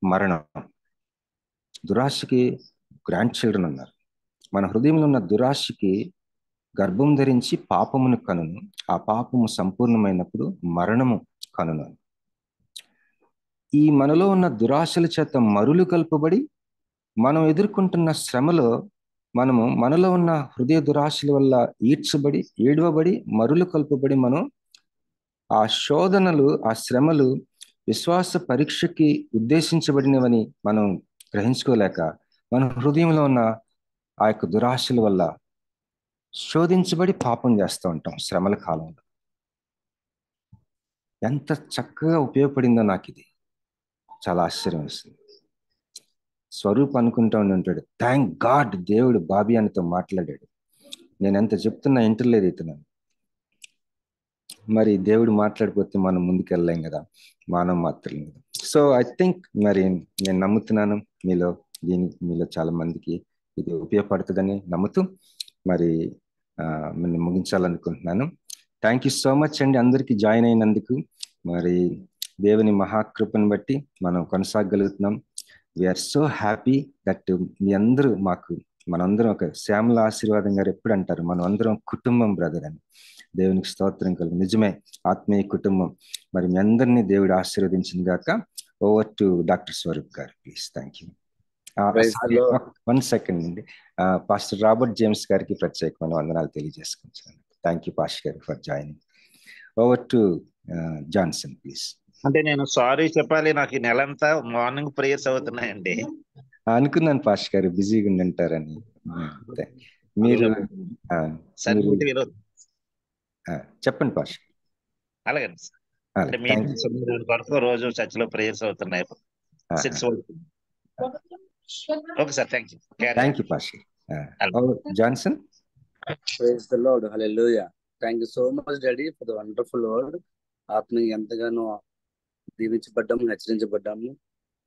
Speaker 3: మరణం. దురాశకి గ్రాండ్ చిల్డ్రన్ ఉన్నారు. మన హృదయంలో ఉన్న దురాశకి గర్భం ధరించి పాపమును కనును, ఆ పాపము సంపూర్ణమైనప్పుడు మరణము కనును. ఈ మనలో ఉన్న దురాశల చేత మరులు కల్పబడి మనం ఎదుర్కొంటున్న శ్రమలో మనలో ఉన్న హృదయ దురాశల వల్ల ఈడ్చబడి, ఏడవబడి, మరులు కల్పబడి మనం ఆ శోధనలు, ఆ శ్రమలు విశ్వాస పరీక్షకి ఉద్దేశించబడినవని మనం గ్రహించుకోలేక మన హృదయంలో ఉన్న ఆ యొక్క దురాశల వల్ల శోధించబడి పాపం చేస్తూ ఉంటాం శ్రమల కాలంలో. ఎంత చక్కగా ఉపయోగపడిందో నాకు ఇది. చాలా ఆశ్చర్యం వేస్తుంది. స్వరూప్ అనుకుంటా ఉంటాడు, థ్యాంక్ గాడ్ దేవుడు బాబీ అనితో మాట్లాడాడు. నేను ఎంత చెప్తున్నా ఇంటర్లేదు ఇతను. మరి దేవుడు మాట్లాడిపోతే మనం ముందుకు వెళ్ళలేం కదా, మానవ మాత్రం కదా. సో ఐ థింక్ మరి నేను నమ్ముతున్నాను మీలో చాలా మందికి ఇది ఉపయోగపడుతుందని నమ్ముతూ మరి నేను ముగించాలనుకుంటున్నాను. థ్యాంక్ యూ సో మచ్ అండి అందరికీ జాయిన్ అయినందుకు. మరి దేవుని మహాకృపను బట్టి మనం కొనసాగలుగుతున్నాం. వీఆర్ సో హ్యాపీ దట్ మీ అందరూ మనందరం ఒక శ్యామల ఆశీర్వాదం గారు ఎప్పుడు అంటారు, మనం అందరం కుటుంబం బ్రదర్ అని. దేవునికి స్తోత్రం కలుగు. నిజమే, ఆత్మీయ కుటుంబం. మరి మీ అందరినీ దేవుడు ఆశీర్వదించింది గాక. ఓవర్ టు డాక్టర్ స్వరూప్ గారు please. Thank you. One second అండి, పాస్టర్ రాబర్ట్ జేమ్స్ గారికి ప్రత్యేకమైన వందనాలు తెలియజేసుకుంటున్నాను. థ్యాంక్ యూ పాస్టర్ గారు for joining. Over to Johnson please.
Speaker 6: అంటే నేను సారీ చెప్పాలి, నాకు ఈ నెలంతా మార్నింగ్ ప్రేయర్స్ అవుతున్నాయండి.
Speaker 3: అనుకున్నాను పాస్టర్ గారు బిజీగా ఉండంటారని. మీరు చెప్పండి పాస్టర్.
Speaker 6: అలాగే అంటే మీటింగ్స్ వరకు రోజు చర్చిలో ప్రేయర్స్ అవుతున్నాయి. 6 వరకు. Okay sir, thank you.
Speaker 3: Thank you pastor. Johnson.
Speaker 7: Praise the Lord. Hallelujah. Thank you so much daddy for the wonderful word. ఆత్మీయ ఎంతగానో దీవించబడ్డాము, హెచ్చరించబడ్డాము.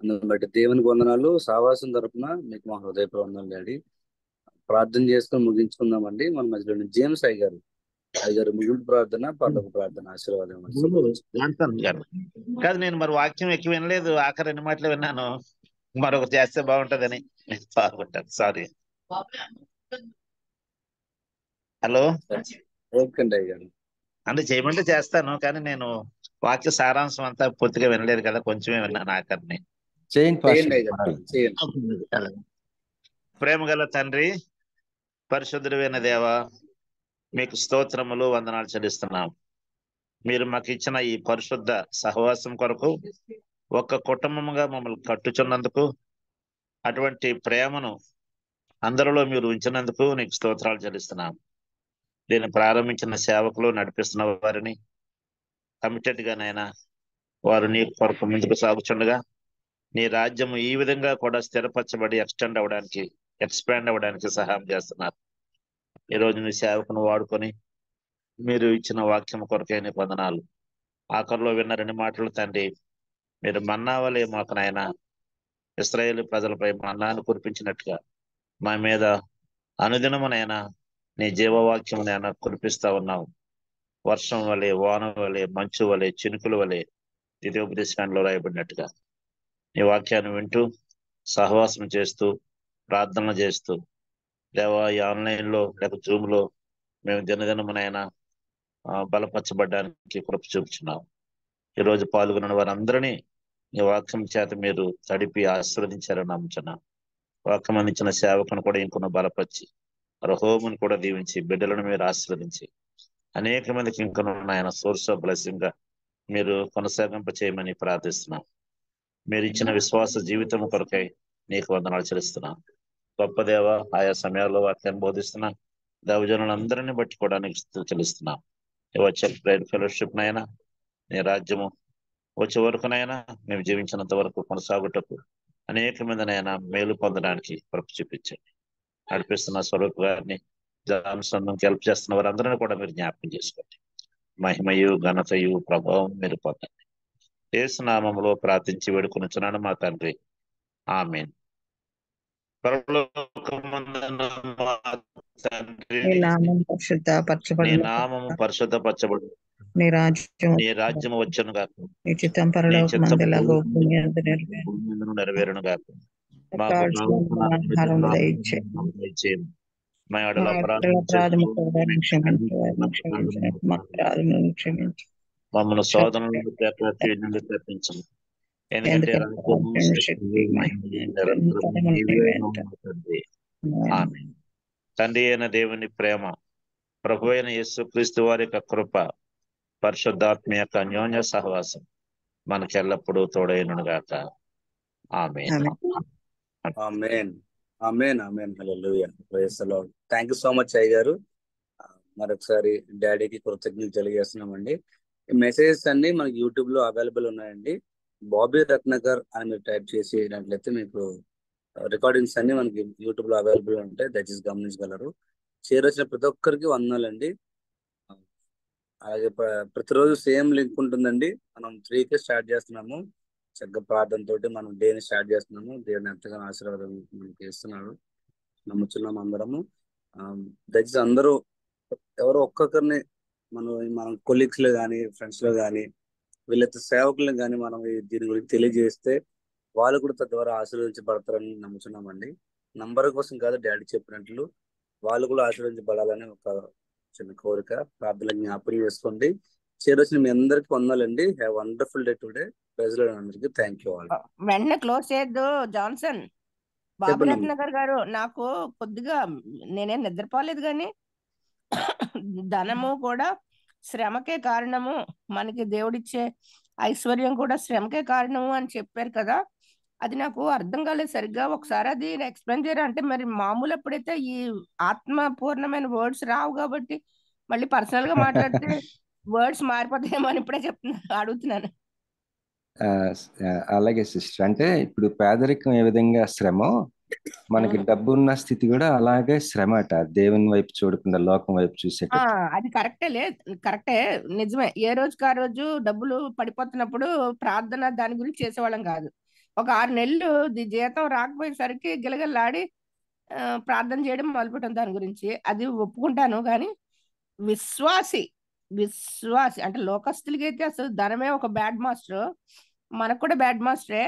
Speaker 7: అందుని బట్టి దేవునికి వందనాలు. సావాసం తరపున మీకు మా హృదయపూర్వక వందనాలు డాడీ. ప్రార్థన చేసుకొని ముగించుకుందామండి. మన మధ్యలో జేమ్స్ అయ్యగారు ముగింపు ప్రార్థన, పర్లోక ప్రార్థన, ఆశీర్వాదం.
Speaker 6: కాదు, నేను మరి వాక్యం ఎక్కువ వినలేదు, ఆఖరి 2 మాటలు విన్నాను. మరొకటి చేస్తే బాగుంటదని బాగుంటాను. సారీ. హలో.
Speaker 7: ఓకే అండి అయ్యగారు.
Speaker 6: అంటే చేయమంటే చేస్తాను, కానీ నేను వాక్య సారాంశం అంతా పూర్తిగా వినలేదు కదా, కొంచెమే విన్నాను ఆఖరిని. ప్రేమ గల తండ్రి, పరిశుద్ధుడైన దేవ, మీకు స్తోత్రములు, వందనాలు చెల్లిస్తున్నాం. మీరు మాకు ఇచ్చిన ఈ పరిశుద్ధ సహవాసం కొరకు, ఒక్క కుటుంబముగా మమ్మల్ని కట్టుచున్నందుకు, అటువంటి ప్రేమను అందరిలో మీరు ఉంచినందుకు నీకు స్తోత్రాలు చెల్లిస్తున్నాం. దీన్ని ప్రారంభించిన సేవకులు, నడిపిస్తున్న వారిని కమిటెడ్ గానైనా వారు నీ కొరకు ముందుకు సాగుచుండగా, నీ రాజ్యము ఈ విధంగా కూడా స్థిరపరచబడి ఎక్స్పాండ్ అవ్వడానికి సహాయం చేస్తున్నారు. ఈరోజు నీ సేవకును వాడుకొని మీరు ఇచ్చిన వాక్యం కొరకే నీ వందనాలు. ఆఖరిలో విన్న 2 మాటలు తండ్రి, మీరు మన్నా వలె మాకు నాయన ఇశ్రాయేలు ప్రజలపై మన్నాను కురిపించినట్టుగా మా మీద అనుదినమునైనా నీ జీవవాక్యమునైనా కురిపిస్తా ఉన్నావు. వర్షం వలె, వాన వలె, మంచు వలె, చినుకుల వలె ద్వితీయోపదేశకాండలో రాయబడినట్టుగా నీ వాక్యాన్ని వింటూ, సహవాసం చేస్తూ, ప్రార్థనలు చేస్తూ, దేవా ఈ ఆన్లైన్లో లేక జూమ్లో మేము దినదినమునైనా బలపరచబడ్డానికి కృప చూపుచున్నావు. ఈరోజు పాల్గొన్న వారందరినీ నీ వాక్యం చేత మీరు తడిపి ఆశీర్వదించారని నమ్ముచున్నాం. వాక్యం అందించిన సేవకును కూడా ఇంకొన బలపరిచి, హోమును కూడా దీవించి, బిడ్డలను మీరు ఆశీర్వదించి, అనేక మందికి ఇంకొన ఆయన సోర్స్ ఆఫ్ బ్లెస్సింగ్ గా మీరు కొనసాగింప చేయమని ప్రార్థిస్తున్నాం. మీరు ఇచ్చిన విశ్వాస జీవితం కొరకై నీకు వందనాలు చెల్లిస్తున్నాం. గొప్ప దేవ, ఆయా సమయాల్లో వాక్యాన్ని బోధిస్తున్నా దైవజనులందరినీ బట్టి కూడా నీకు చెల్లిస్తున్నాం. వచ్చే ప్రేయర్ ఫెలోషిప్ నైనా నీ రాజ్యము వచ్చే వరకునైనా మేము జీవించినంత వరకు కొనసాగుటకు అనేక మందినైనా మేలు పొందడానికి కృప చూపించండి. నడిపిస్తున్న స్వరూప్ గారిని, జాన్సన్ హెల్ప్ చేస్తున్న వారందరినీ కూడా మీరు జ్ఞాపకం చేసుకోండి. మహిమయు, ఘనతయు, ప్రభావం మీరు పొందండి. యేసు నామములో ప్రార్థించి వేడుకొనుచున్నాను మా తండ్రి, ఆమేన్. పరలోకమందున్న మా తండ్రి,
Speaker 8: నీ నామము
Speaker 6: పరిశుద్ధపరచబడు,
Speaker 8: నీ
Speaker 6: రాజ్యము వచ్చును గాక,
Speaker 8: నీ చిత్తం పరలోకమందెలాగో భూమి యందు
Speaker 6: నెరవేరును గాక.
Speaker 8: ఆహారం దయచేయము.
Speaker 6: మా యెడల
Speaker 8: అపరాధములను క్షమించు,
Speaker 6: మమ్మల్ని శోధనలను తప్పించము. ఎందుకంటే తండ్రి అయిన దేవుని ప్రేమ, ప్రభు అయిన యేసుక్రీస్తు వారి యొక్క కృప, పరిశుద్ధాత్మ యొక్క అన్యోన్య సహవాసం మనకి ఎల్లప్పుడూ తోడైనను గాక. ఆమేన్.
Speaker 7: ఆమేన్. ఆమేన్. ఆమేన్. హల్లెలూయా. Praise the lord. Thank you so much అయ్య గారు. మరొకసారి డాడీకి కృతజ్ఞతలు తెలియజేస్తున్నామండి. ఈ మెసేజెస్ అన్ని మనకి యూట్యూబ్ లో అవైలబుల్ ఉన్నాయండి. బాబీ రత్నాకర్ అని మీరు టైప్ చేసినట్లయితే మీకు రికార్డింగ్స్ అన్ని మనకి యూట్యూబ్ లో అవైలబుల్ ఉంటాయి. దయచేసి గమనించగలరు. చేరొచ్చిన ప్రతి ఒక్కరికి వందనాలండి. అలాగే ప్రతిరోజు సేమ్ లింక్ ఉంటుందండి. మనం 3కి స్టార్ట్ చేస్తున్నాము. చక్కగా ప్రార్థనతోటి మనం డేని స్టార్ట్ చేస్తున్నాము. దేవుని ఎంతగానో ఆశీర్వాదం మనకి ఇస్తున్నాడు, నమ్ముచున్నాము అందరము. దయచేసి అందరూ ఎవరో ఒక్కొక్కరిని మనం కొలీగ్స్ లో కానీ, ఫ్రెండ్స్ లో కానీ, వీళ్ళతో సేవకులను కానీ మనం దీని గురించి తెలియజేస్తే వాళ్ళు కూడా తద్వారా ఆశీర్వదించబడతారని నమ్ముచున్నామండి. నంబర్ కోసం కాదు, డాడీ చెప్పినట్లు వాళ్ళు కూడా ఆశీర్వదించబడాలని ఒక చిన్న కోరిక, ప్రార్థన జ్ఞాపకం చేసుకోండి. చేరొచ్చిన మీ అందరికి వందాలండి. Have wonderful day today. Praise అందరికి థ్యాంక్ యూ ఆల్.
Speaker 9: వెంటనే క్లోజ్ చేయొద్దు జాన్సన్. బాబు రత్నగర్ గారు, నాకు కొద్దిగా నేనేం నిద్రపోలేదు, కానీ ధనము కూడా శ్రమకే కారణము, మనకి దేవుడిచ్చే ఐశ్వర్యం కూడా శ్రమకే కారణము అని చెప్పారు కదా. అది నాకు అర్థం కాలేదు సరిగ్గా. ఒకసారి అది ఎక్స్ప్లెయిన్ చేయరా? అంటే మరి మామూలు ఎప్పుడైతే ఈ ఆత్మపూర్ణమైన వర్డ్స్ రావు కాబట్టి మళ్ళీ పర్సనల్ గా మాట్లాడితే వర్డ్స్ మారిపోతాయేమో అని ఇప్పుడే అడుగుతున్నాను.
Speaker 3: అలాగే సిస్టర్, అంటే ఇప్పుడు పేదరికం ఏ విధంగా శ్రమో, మనకి డబ్బున్న స్థితి కూడా అలాగే శ్రమ అట. దేవుని వైపు చూడకుండా లోకం వైపు చూసేటట్టు.
Speaker 9: అది కరెక్టే, నిజమే. ఏ రోజుకి ఆ రోజు డబ్బులు పడిపోతున్నప్పుడు ప్రార్థన దాని గురించి చేసేవాళ్ళం కాదు. ఒక 6 నెలలు జీతం రాకపోయేసరికి గిలగిల్లాడి ప్రార్థన చేయడం మొదలుపెట్టాం దాని గురించి. అది ఒప్పుకుంటాను. కానీ విశ్వాసి అంటే లోకస్తులకి అయితే అసలు ధనమే ఒక బ్యాడ్ మాస్టర్, మనకు కూడా బ్యాడ్ మాస్టరే.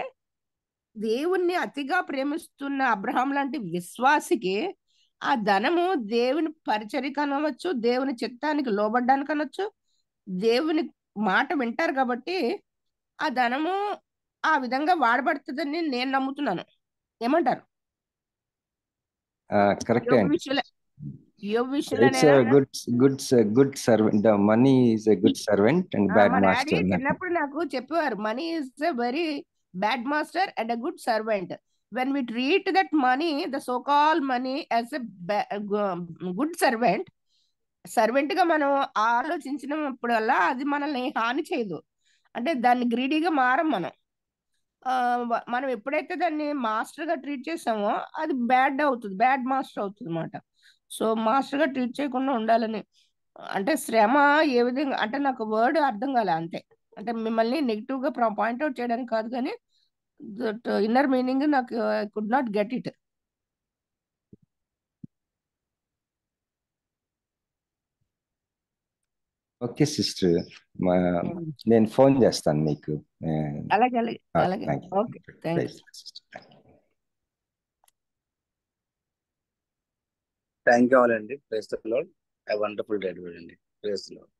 Speaker 9: దేవుణ్ణి అతిగా ప్రేమిస్తున్న అబ్రహాం లాంటి విశ్వాసికి ఆ ధనము దేవుని పరిచర్యకు అనవచ్చు, దేవుని చిత్తానికి లోబడ్డానికి అనొచ్చు, దేవుని మాట వింటారు కాబట్టి ఆ ధనము ఆ విధంగా వాడబడుతుందని నేను నమ్ముతున్నాను. ఏమంటారు?
Speaker 3: కరెక్టే అండి. Good servant. Money is a good servant and bad master.
Speaker 9: చిన్నప్పుడు నాకు చెప్పేవారు, money is a very bad master and a good servant. When we treat that money, the so-called money, as a good servant గా మనం ఆలోచించినప్పుడల్లా అది మనల్ని హాని చేయదు. అంటే దాన్ని గ్రీడీగా మారం మనం ఎప్పుడైతే దాన్ని మాస్టర్ గా ట్రీట్ చేసామో అది బ్యాడ్ మాస్టర్ అవుతుంది అన్నమాట. సో మాస్టర్ గా ట్రీట్ చేయకుండా ఉండాలని, అంటే శ్రమ ఏ విధంగా అంటే నాకు వర్డ్ అర్థం కాలే అంతే. అంటే మిమ్మల్ని నెగిటివ్ గా పాయింట్అవుట్ చేయడానికి కాదు, కానీ దట్ ఇన్నర్ మీనింగ్ నాకు I could not get it.
Speaker 3: Okay sister, నేను ఫోన్ చేస్తాను మీకు.
Speaker 9: అలాగే okay, thank you.
Speaker 7: Thank you all అండి. Praise the lord. Have wonderful day అండి. Praise the lord.